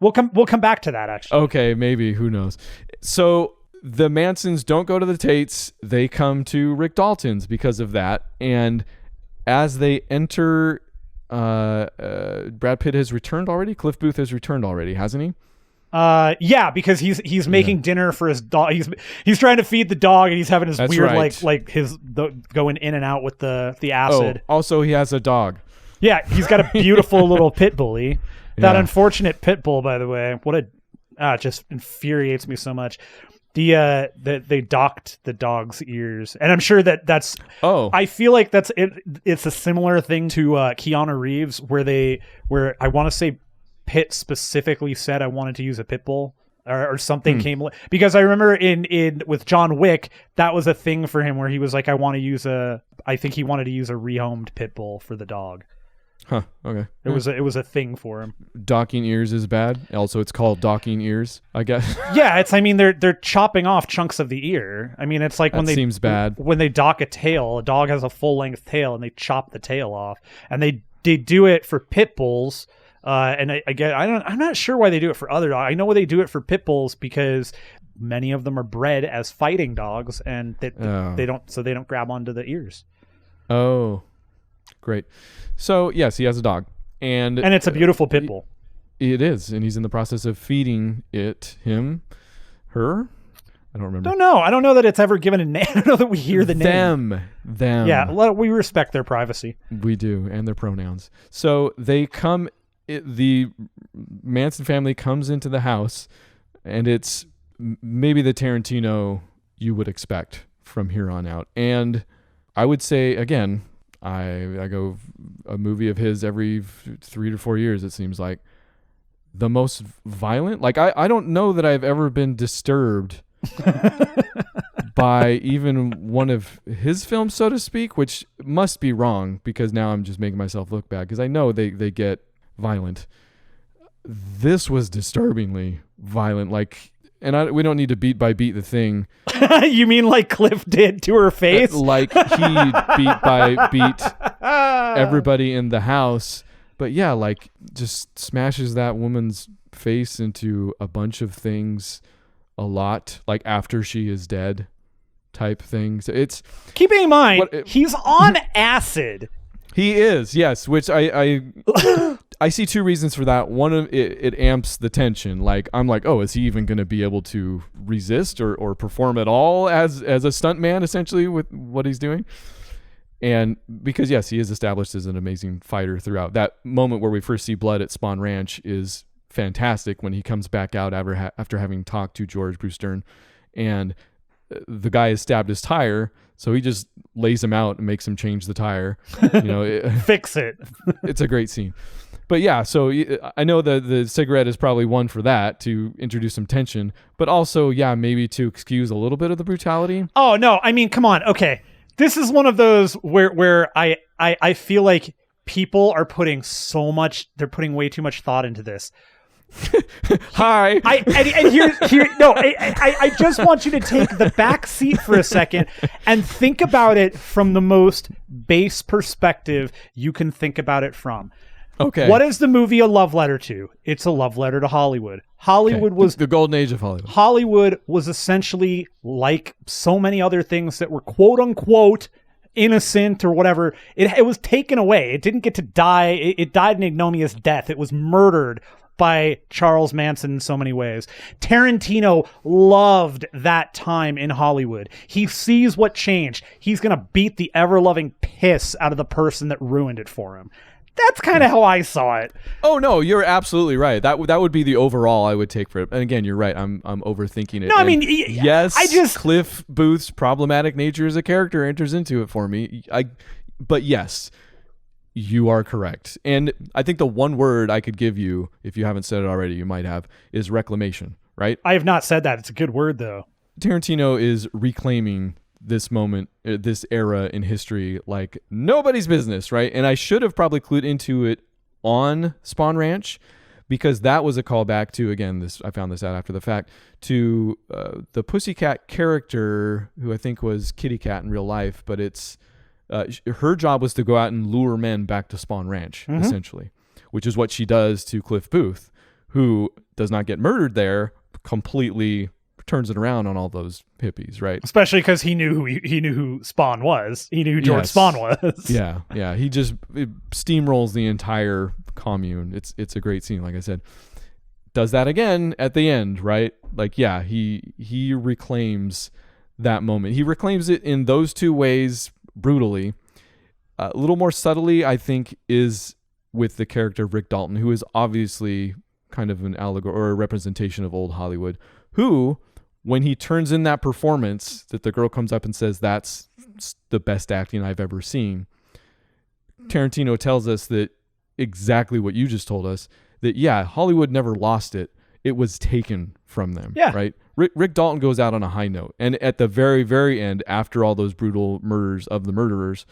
we'll come back to that actually. Okay, maybe, who knows. So the Mansons don't go to the Tates. They come to Rick Dalton's because of that. And as they enter, Brad Pitt has returned already. Cliff Booth has returned already, hasn't he? Yeah, because he's making dinner for his dog. He's trying to feed the dog, and he's having his weird going in and out with the acid. Oh, also he has a dog. Yeah, he's got a beautiful little pit bully. That unfortunate pit bull, by the way. It just infuriates me so much. They docked the dog's ears, and I'm sure that's. Oh, I feel like that's it. It's a similar thing to Keanu Reeves, where I want to say Pitt specifically said I wanted to use a pit bull or something came, because I remember in with John Wick, that was a thing for him where he was like, I think he wanted to use a rehomed pit bull for the dog. Huh. Okay. It was a thing for him. Docking ears is bad. Also, it's called docking ears, I guess. Yeah, they're chopping off chunks of the ear. I mean, it's like seems bad. When they dock a tail, a dog has a full length tail, and they chop the tail off, and they do it for pit bulls. And I'm not sure why they do it for other dogs. I know why they do it for pit bulls, because many of them are bred as fighting dogs, and they don't grab onto the ears. Oh, great. So yes, he has a dog, and it's a beautiful pit bull. It is, and he's in the process of feeding her. I don't remember. I don't know that it's ever given a name. I don't know that we hear the name. Them. Yeah, we respect their privacy. We do, and their pronouns. So they come. The Manson family comes into the house, and it's maybe the Tarantino you would expect from here on out. And I would say, again, I go a movie of his every 3 to 4 years, it seems like. The most violent, like I don't know that I've ever been disturbed by even one of his films, so to speak, which must be wrong, because now I'm just making myself look bad, because I know they get violent. this was disturbingly violent. Like, and we don't need to beat by beat the thing. You mean like Cliff did to her face? Like he beat by beat everybody in the house. But yeah, like just smashes that woman's face into a bunch of things a lot, like after she is dead type things. It's keeping in mind he's on acid. He is, yes, which I see two reasons for that. One of it amps the tension. Like I'm like, oh, is he even going to be able to resist or perform at all as a stuntman essentially with what he's doing? And because yes, he is established as an amazing fighter throughout. That moment where we first see blood at Spawn Ranch is fantastic when he comes back out after having talked to George Bruce Stern, and the guy has stabbed his tire, so he just lays him out and makes him change the tire. Fix it. It's a great scene. But yeah, so I know the cigarette is probably one for that, to introduce some tension, but also, yeah, maybe to excuse a little bit of the brutality. Oh, no, I mean, come on. Okay. This is one of those where I feel like people are putting they're putting way too much thought into this. Hi. I just want you to take the back seat for a second and think about it from the most base perspective you can think about it from. Okay. What is the movie a love letter to? It's a love letter to Hollywood. Hollywood was the golden age of Hollywood. Hollywood was essentially like so many other things that were quote unquote innocent or whatever. It was taken away. It didn't get to die. It died an ignominious death. It was murdered by Charles Manson in so many ways. Tarantino loved that time in Hollywood. He sees what changed. He's going to beat the ever-loving piss out of the person that ruined it for him. That's kind of how I saw it. Oh no, you're absolutely right. That would be the overall I would take for it. And again, you're right. I'm overthinking it. No, I mean, yes. Cliff Booth's problematic nature as a character enters into it for me. But yes, you are correct. And I think the one word I could give you, if you haven't said it already, you might have, is reclamation. Right? I have not said that. It's a good word though. Tarantino is reclaiming this moment, this era in history, like nobody's business, right? And I should have probably clued into it on Spawn Ranch, because that was a callback to, again, I found this out after the fact, to the Pussycat character, who I think was Kitty Cat in real life, but it's her job was to go out and lure men back to Spawn Ranch, essentially, which is what she does to Cliff Booth, who does not get murdered there, completely turns it around on all those hippies, right? Especially because he knew who Spawn was. He knew who George Spawn was. Yeah. He just steamrolls the entire commune. It's a great scene, like I said. Does that again at the end, right? Like, yeah, he reclaims that moment. He reclaims it in those two ways brutally. A little more subtly, I think, is with the character of Rick Dalton, who is obviously kind of an allegory or a representation of old Hollywood, who, when he turns in that performance that the girl comes up and says, that's the best acting I've ever seen, Tarantino tells us that exactly what you just told us, that, yeah, Hollywood never lost it. It was taken from them, right? Rick Dalton goes out on a high note. And at the very, very end, after all those brutal murders of the murderers,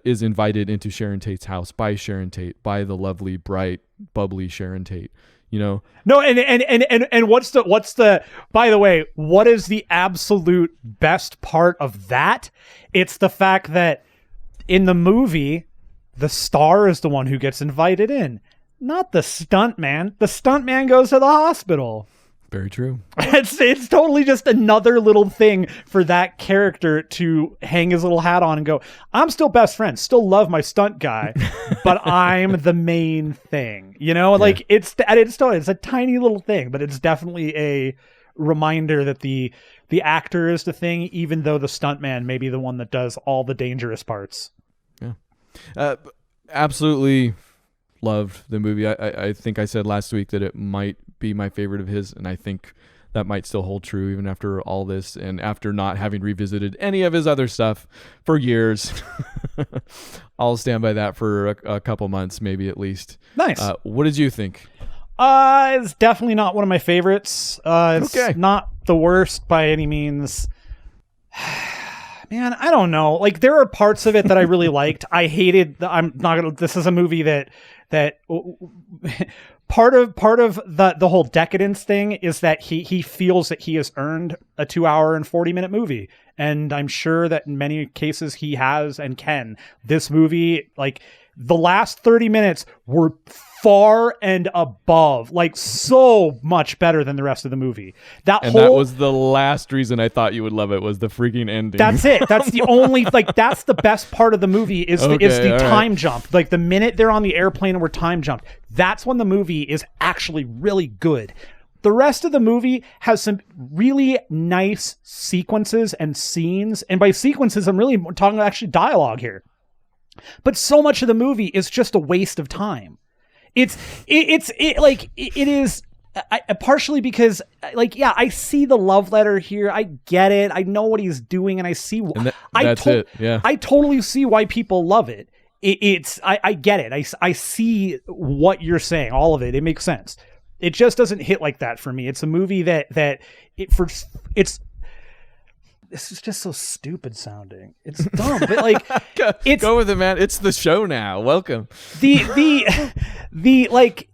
is invited into Sharon Tate's house by Sharon Tate, by the lovely, bright, bubbly Sharon Tate. You know, no, and what's the by the way, what is the absolute best part of that? It's the fact that in the movie, the star is the one who gets invited in, not the stuntman. The stuntman goes to the hospital. Very true. It's totally just another little thing for that character to hang his little hat on and go, I'm still best friends, still love my stunt guy, but I'm the main thing. You know, like it's a tiny little thing, but it's definitely a reminder that the actor is the thing, even though the stuntman may be the one that does all the dangerous parts. Yeah. Absolutely loved the movie. I think I said last week that it might be my favorite of his, and I think that might still hold true even after all this and after not having revisited any of his other stuff for years. I'll stand by that for a couple months, maybe at least. Nice. What did you think? It's definitely not one of my favorites. It's not the worst by any means. Man, I don't know. Like, there are parts of it that I really liked. I hated. This is a movie that part of the whole decadence thing is that he feels that he has earned a 2 hour and 40-minute movie, and I'm sure that in many cases he has and can. This movie, like, the last 30 minutes were far and above, like, so much better than the rest of the movie. That was the last reason I thought you would love it, was the freaking ending. That's it. That's the only, like, that's the best part of the movie is the time jump. Like, the minute they're on the airplane and we're time jumped, that's when the movie is actually really good. The rest of the movie has some really nice sequences and scenes. And by sequences, I'm really talking actually dialogue here. But so much of the movie is just a waste of time. It is partially because, like, yeah, I see the love letter here. I get it. I know what he's doing, and I see. I totally see why people love it. I get it. I see what you're saying. All of it. It makes sense. It just doesn't hit like that for me. It's a movie this is just so stupid sounding. It's dumb, but like, go with it, man. It's the show now. Welcome. The like,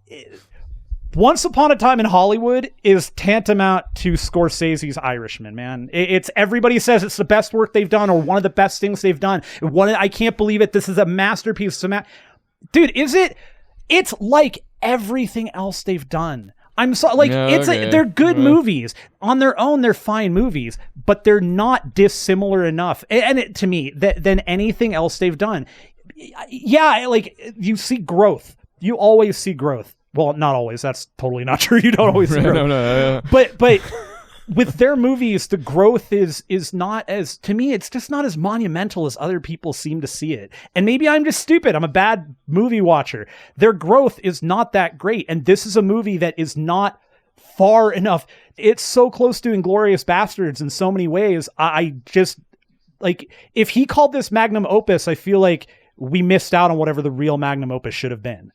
Once Upon a Time in Hollywood is tantamount to Scorsese's Irishman, man. It's everybody says it's the best work they've done or one of the best things they've done. I can't believe it. This is a masterpiece. Dude, is it? It's like everything else they've done. I'm so like, they're good movies on their own. They're fine movies, but they're not dissimilar enough. To me, than anything else they've done. Yeah. Like, you see growth. You always see growth. Well, not always. That's totally not true. You don't always see growth. No. But with their movies, the growth is not as, to me, it's just not as monumental as other people seem to see it. And maybe I'm just stupid. I'm a bad movie watcher. Their growth is not that great. And this is a movie that is not far enough. It's so close to Inglourious Bastards in so many ways. I just, like, if he called this magnum opus, I feel like we missed out on whatever the real magnum opus should have been.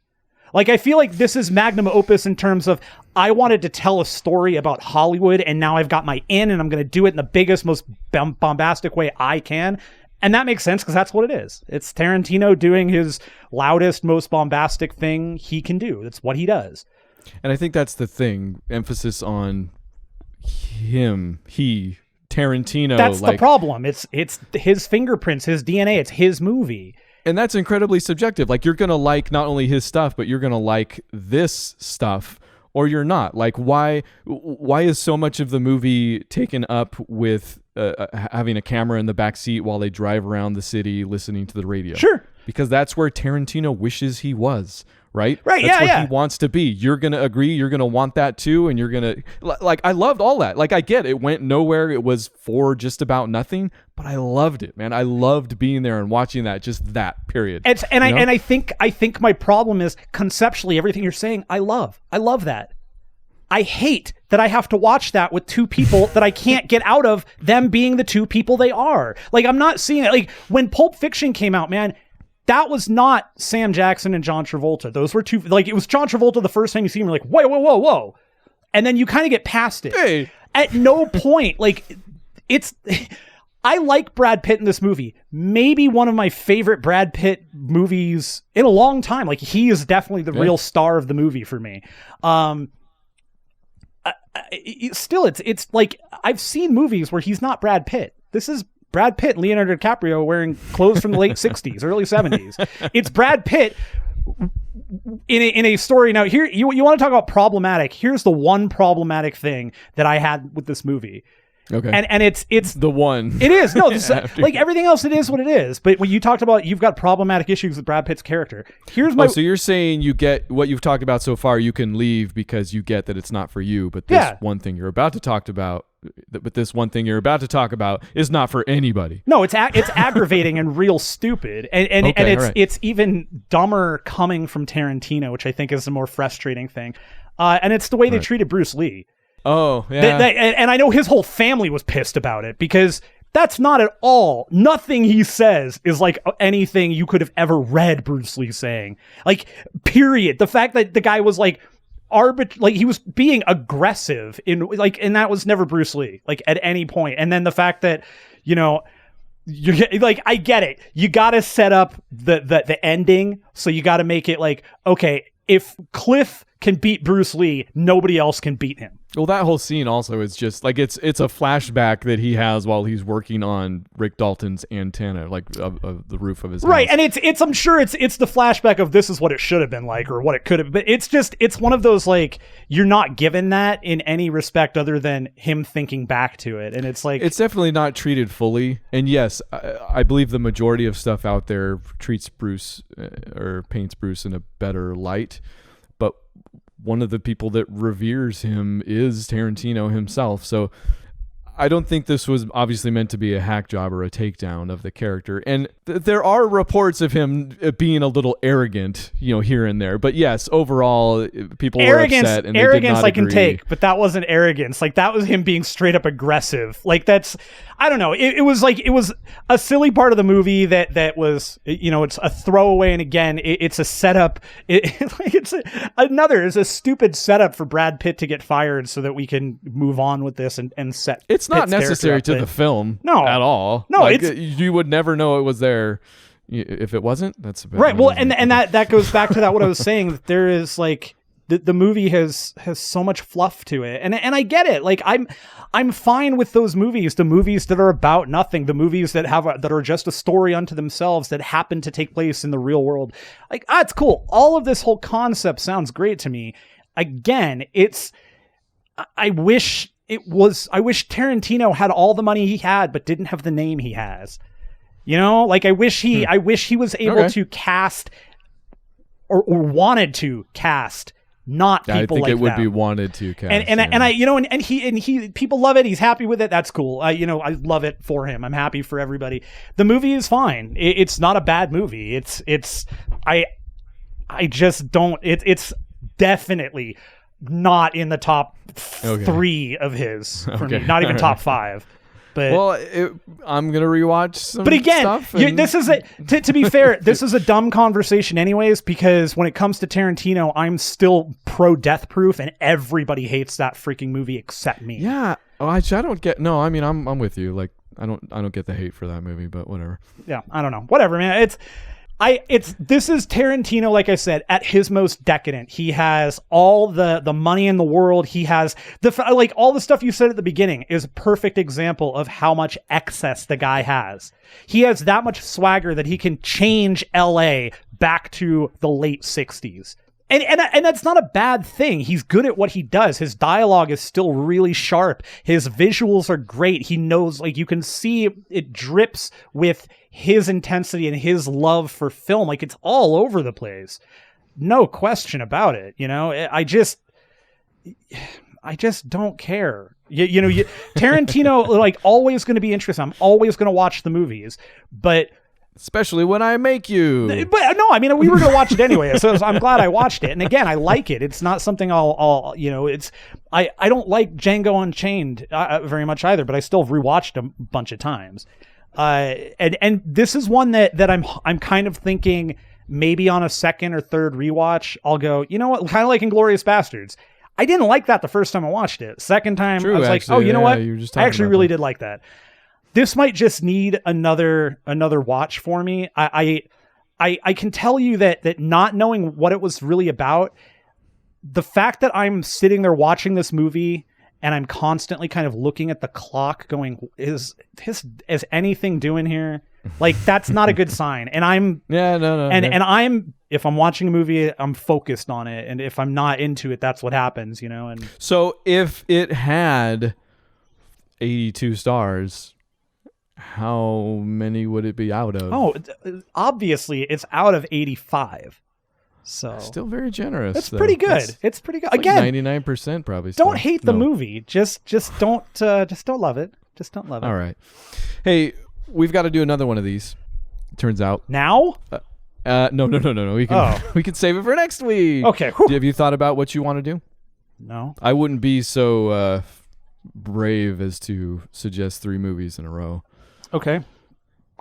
Like, I feel like this is magnum opus in terms of, I wanted to tell a story about Hollywood, and now I've got my in, and I'm going to do it in the biggest, most bombastic way I can. And that makes sense, because that's what it is. It's Tarantino doing his loudest, most bombastic thing he can do. That's what he does. And I think that's the thing. Emphasis on him, Tarantino. That's the problem. It's his fingerprints, his DNA. It's his movie. And that's incredibly subjective. Like, you're going to like not only his stuff, but you're going to like this stuff, or you're not. Like, why is so much of the movie taken up with having a camera in the back seat while they drive around the city listening to the radio? Sure. Because that's where Tarantino wishes he was, right? Right, that's where he wants to be. You're going to agree. You're going to want that too. And you're going to... Like, I loved all that. Like, I get it went nowhere. It was for just about nothing. But I loved it, man. I loved being there and watching that, just that, period. I think my problem is, conceptually, everything you're saying, I love that. I hate that I have to watch that with two people that I can't get out of them being the two people they are. Like, I'm not seeing it. Like, when Pulp Fiction came out, man, that was not Sam Jackson and John Travolta. Those were two, like, it was John Travolta the first time you see him, you're like, whoa. And then you kind of get past it. Hey. At no point, like, it's... I like Brad Pitt in this movie. Maybe one of my favorite Brad Pitt movies in a long time. Like, he is definitely the real star of the movie for me. Still, it's like, I've seen movies where he's not Brad Pitt. This is Brad Pitt and Leonardo DiCaprio wearing clothes from the late 60s, early 70s. It's Brad Pitt in a story. Now, here, you want to talk about problematic. Here's the one problematic thing that I had with this movie. Okay. And it's the one. It is. No, this is, like, everything else, it is what it is. But when you talked about, you've got problematic issues with Brad Pitt's character. Here's my... so you're saying you get what you've talked about so far, you can leave because you get that it's not for you, but this one thing you're about to talk about, is not for anybody. No, it's aggravating and real stupid. And it's even dumber coming from Tarantino, which I think is the more frustrating thing. And it's the way they treated Bruce Lee. Oh, yeah. And I know his whole family was pissed about it, because that's not at all. Nothing he says is like anything you could have ever read Bruce Lee saying. Like, period. The fact that the guy was like he was being aggressive and that was never Bruce Lee, like, at any point. And then the fact that, like, I get it. You got to set up the ending, so you got to make it like, okay, if Cliff can beat Bruce Lee, nobody else can beat him. Well, that whole scene also is just like it's a flashback that he has while he's working on Rick Dalton's antenna, like of the roof of his right, house. and it's I'm sure it's the flashback of this is what it should have been like or what it could have. But it's one of those, like, you're not given that in any respect other than him thinking back to it, and it's like it's definitely not treated fully. And yes, I believe the majority of stuff out there treats Bruce or paints Bruce in a better light, but one of the people that reveres him is Tarantino himself. So I don't think this was obviously meant to be a hack job or a takedown of the character. And there are reports of him being a little arrogant, here and there. But yes, overall, people were upset and they did not I can agree. take, but that wasn't arrogance. Like, that was him being straight up aggressive. Like, that's, I don't know. It was a silly part of the movie that was, it's a throwaway. And again, it's a setup. It's a stupid setup for Brad Pitt to get fired so that we can move on with this and set. It's not Pitt's necessary character to up, the film at all. No, like, you would never know it was there if it wasn't. That's a bit right. Well, and that goes back to that what I was saying, that there is like the movie has so much fluff to it, and I get it. Like, I'm fine with those movies, the movies that are about nothing, the movies that are just a story unto themselves that happen to take place in the real world. Like, it's cool. All of this whole concept sounds great to me. Again, I wish Tarantino had all the money he had, but didn't have the name he has. Like, I wish he was able to cast or wanted to cast not people like that. I think it would be wanted to cast. And he people love it. He's happy with it. That's cool. I love it for him. I'm happy for everybody. The movie is fine. It's not a bad movie. I just don't. It's definitely not in the top 3 of his for me. Not even top 5. But I'm gonna rewatch some. But again, stuff this is to be fair, this is a dumb conversation, anyways. Because when it comes to Tarantino, I'm still pro Death Proof, and everybody hates that freaking movie except me. Yeah, I don't get. No, I mean, I'm with you. Like, I don't get the hate for that movie, but whatever. Yeah, I don't know. Whatever, man. This is Tarantino, like I said, at his most decadent. He has all the money in the world. He has all the stuff you said at the beginning is a perfect example of how much excess the guy has. He has that much swagger that he can change LA back to the late 60s. And that's not a bad thing. He's good at what he does. His dialogue is still really sharp. His visuals are great. He knows, like, you can see it drips with his intensity and his love for film. Like, it's all over the place. No question about it. I just don't care. Tarantino, like, always going to be interesting. I'm always going to watch the movies, but especially when I make you. But no, I mean, we were going to watch it anyway, so I'm glad I watched it. And again, I like it. It's not something I'll I don't like Django Unchained very much either, but I still have rewatched a bunch of times. And this is one that I'm kind of thinking maybe on a second or third rewatch, I'll go, you know what? Kind of like Inglourious Bastards. I didn't like that the first time I watched it. Second time, I was like, oh, you know what? I actually really did like that. This might just need another watch for me. I can tell you that not knowing what it was really about, the fact that I'm sitting there watching this movie and I'm constantly kind of looking at the clock going, is anything doing here? Like, that's not a good sign. And if I'm watching a movie, I'm focused on it. And if I'm not into it, that's what happens, And so if it had 82 stars, how many would it be out of? Oh, obviously it's out of 85. So still very generous. That's pretty good. It's pretty good. Again, 99% probably. Don't hate the movie. Just don't love it. Just don't love it. All right. Hey, we've got to do another one of these. It turns out now. No. We can save it for next week. Okay. Have you thought about what you want to do? No. I wouldn't be so brave as to suggest 3 movies in a row. Okay,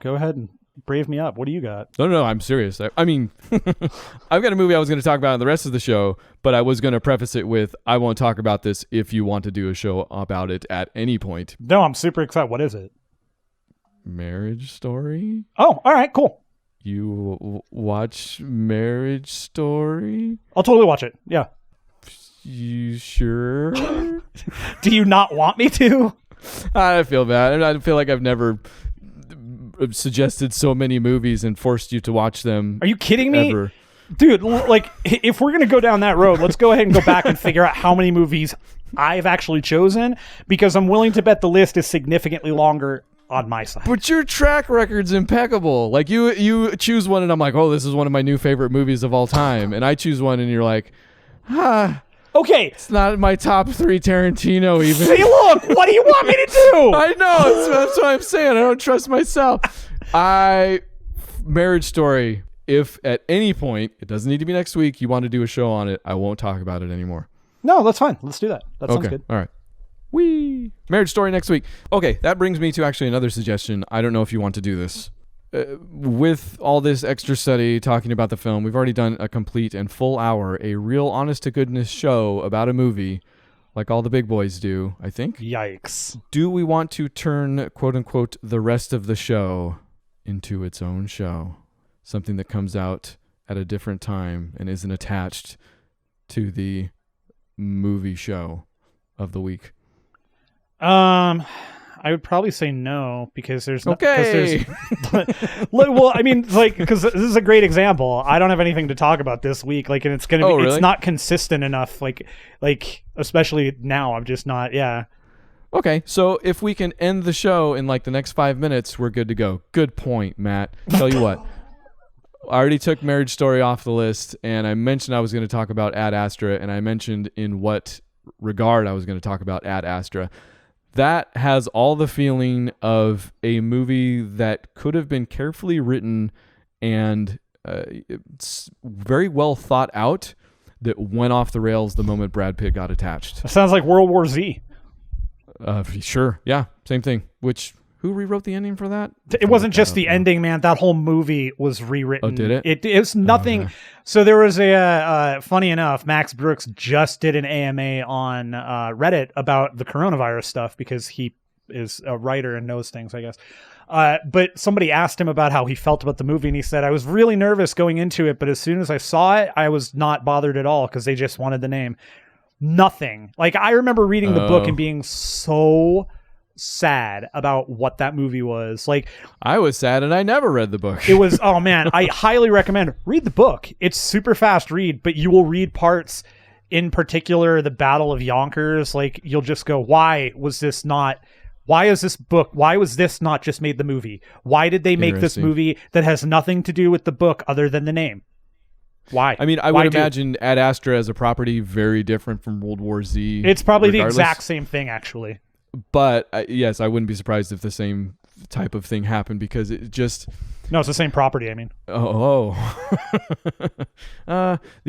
go ahead and brave me up. What do you got? No, I'm serious. I mean, I've got a movie I was going to talk about in the rest of the show, but I was going to preface it with, I won't talk about this if you want to do a show about it at any point. No, I'm super excited. What is it? Marriage Story? Oh, all right, cool. You watch Marriage Story? I'll totally watch it. Yeah. You sure? Do you not want me to? I feel bad. I feel like I've never suggested so many movies and forced you to watch them. Are you kidding me? Ever. Dude, like, if we're going to go down that road, let's go ahead and go back and figure out how many movies I've actually chosen, because I'm willing to bet the list is significantly longer on my side. But your track record's impeccable. Like, you choose one and I'm like, oh, this is one of my new favorite movies of all time. And I choose one and you're like, okay. It's not my top 3 Tarantino even. Hey, look, what do you want me to do? I know. That's what I'm saying. I don't trust myself. Marriage Story. If at any point, it doesn't need to be next week, you want to do a show on it, I won't talk about it anymore. No, that's fine. Let's do that. That sounds good. All right. Whee! Marriage Story next week. Okay, that brings me to actually another suggestion. I don't know if you want to do this. With all this extra study talking about the film, we've already done a complete and full hour, a real honest-to-goodness show about a movie, like all the big boys do, I think. Yikes. Do we want to turn, quote-unquote, the rest of the show into its own show? Something that comes out at a different time and isn't attached to the movie show of the week? I would probably say no, because there's okay. Well, I mean, like, because this is a great example. I don't have anything to talk about this week, like, and it's gonna be, really? It's not consistent enough, like especially now. I'm just not. Yeah. Okay, so if we can end the show in like the next 5 minutes, we're good to go. Good point, Matt. Tell you what. I already took Marriage Story off the list, and I mentioned I was going to talk about Ad Astra, and I mentioned in what regard I was going to talk about Ad Astra. That has all the feeling of a movie that could have been carefully written and it's very well thought out, that went off the rails the moment Brad Pitt got attached. It sounds like World War Z. Sure, yeah, same thing. Who rewrote the ending for that? It wasn't just the ending, man. That whole movie was rewritten. Oh, did it? It's nothing. Okay. So there was funny enough, Max Brooks just did an AMA on Reddit about the coronavirus stuff, because he is a writer and knows things, I guess. But somebody asked him about how he felt about the movie, and he said, I was really nervous going into it, but as soon as I saw it, I was not bothered at all, because they just wanted the name. Nothing. Like, I remember reading the book and being so sad about what that movie was. Like, I was sad and I never read the book. It was, oh man, I highly recommend read the book. It's super fast read, but you will read parts, in particular the Battle of Yonkers. Like, you'll just go, why was this not just made the movie? Why did they make this movie that has nothing to do with the book other than the name? Why? I mean, I would imagine Ad Astra as a property very different from World War Z. It's probably the exact same thing, actually. But yes, I wouldn't be surprised if the same type of thing happened, because it just... No, it's the same property, I mean. The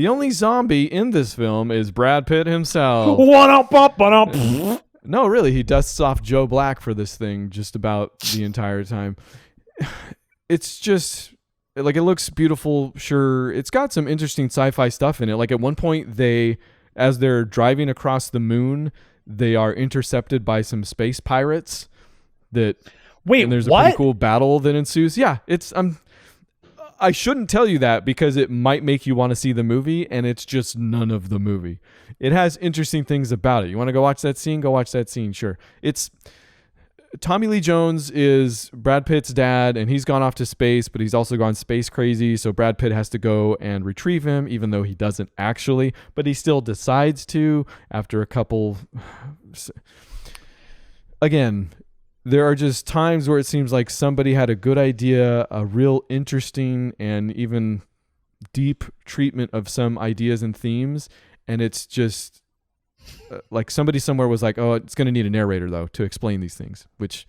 only zombie in this film is Brad Pitt himself. No, really, he dusts off Joe Black for this thing just about the entire time. It's just... Like, it looks beautiful, sure. It's got some interesting sci-fi stuff in it. Like, at one point, as they're driving across the moon, they are intercepted by some space pirates. And there's a pretty cool battle that ensues. Yeah, I shouldn't tell you that, because it might make you want to see the movie, and it's just none of the movie. It has interesting things about it. You want to go watch that scene? Go watch that scene, sure. Tommy Lee Jones is Brad Pitt's dad, and he's gone off to space, but he's also gone space crazy, so Brad Pitt has to go and retrieve him, even though he doesn't actually, but he still decides to after a couple... Again, there are just times where it seems like somebody had a good idea, a real interesting and even deep treatment of some ideas and themes, and it's just... like somebody somewhere was like, oh, it's going to need a narrator though to explain these things, which...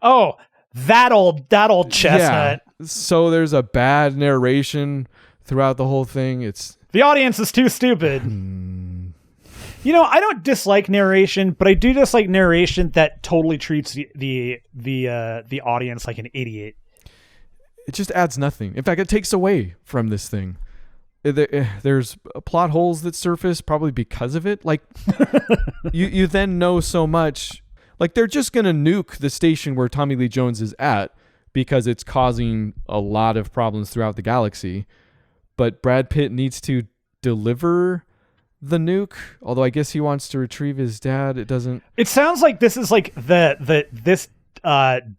Oh, that old chestnut. Yeah. So there's a bad narration throughout the whole thing. The audience is too stupid. You know, I don't dislike narration, but I do dislike narration that totally treats the audience like an idiot. It just adds nothing. In fact, it takes away from this thing. There's plot holes that surface probably because of it. Like, you then know so much. Like, they're just going to nuke the station where Tommy Lee Jones is at because it's causing a lot of problems throughout the galaxy. But Brad Pitt needs to deliver the nuke, although I guess he wants to retrieve his dad. It doesn't... It sounds like this is like this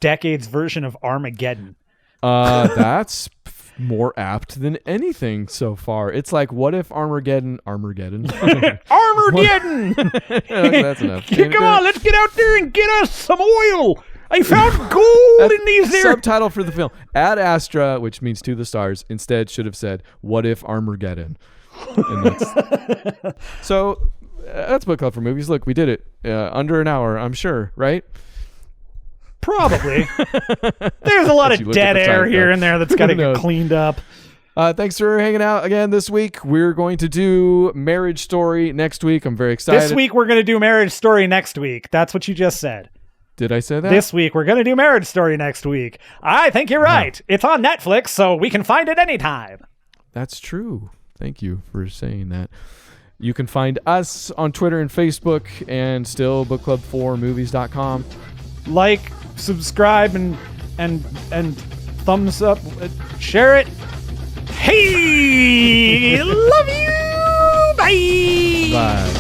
decade's version of Armageddon. That's more apt than anything so far. It's like, what if Armageddon? Armageddon! That's enough. Come on, let's get out there and get us some oil. I found gold in these there. Subtitle for the film: Ad Astra, which means to the stars. Instead, should have said, "What if Armageddon?" And so that's Book Club for Movies. Look, we did it under an hour. I'm sure, right? Probably. There's a lot of dead air here and there that's got to get cleaned up. Thanks for hanging out again this week. We're going to do Marriage Story next week. I'm very excited. This week we're going to do Marriage Story next week. That's what you just said. Did I say that? This week we're going to do Marriage Story next week. I think you're right. It's on Netflix, so we can find it anytime. That's true. Thank you for saying that. You can find us on Twitter and Facebook, and still bookclub4movies.com. Like, subscribe, and thumbs up. Share it. Hey, love you. Bye. Bye.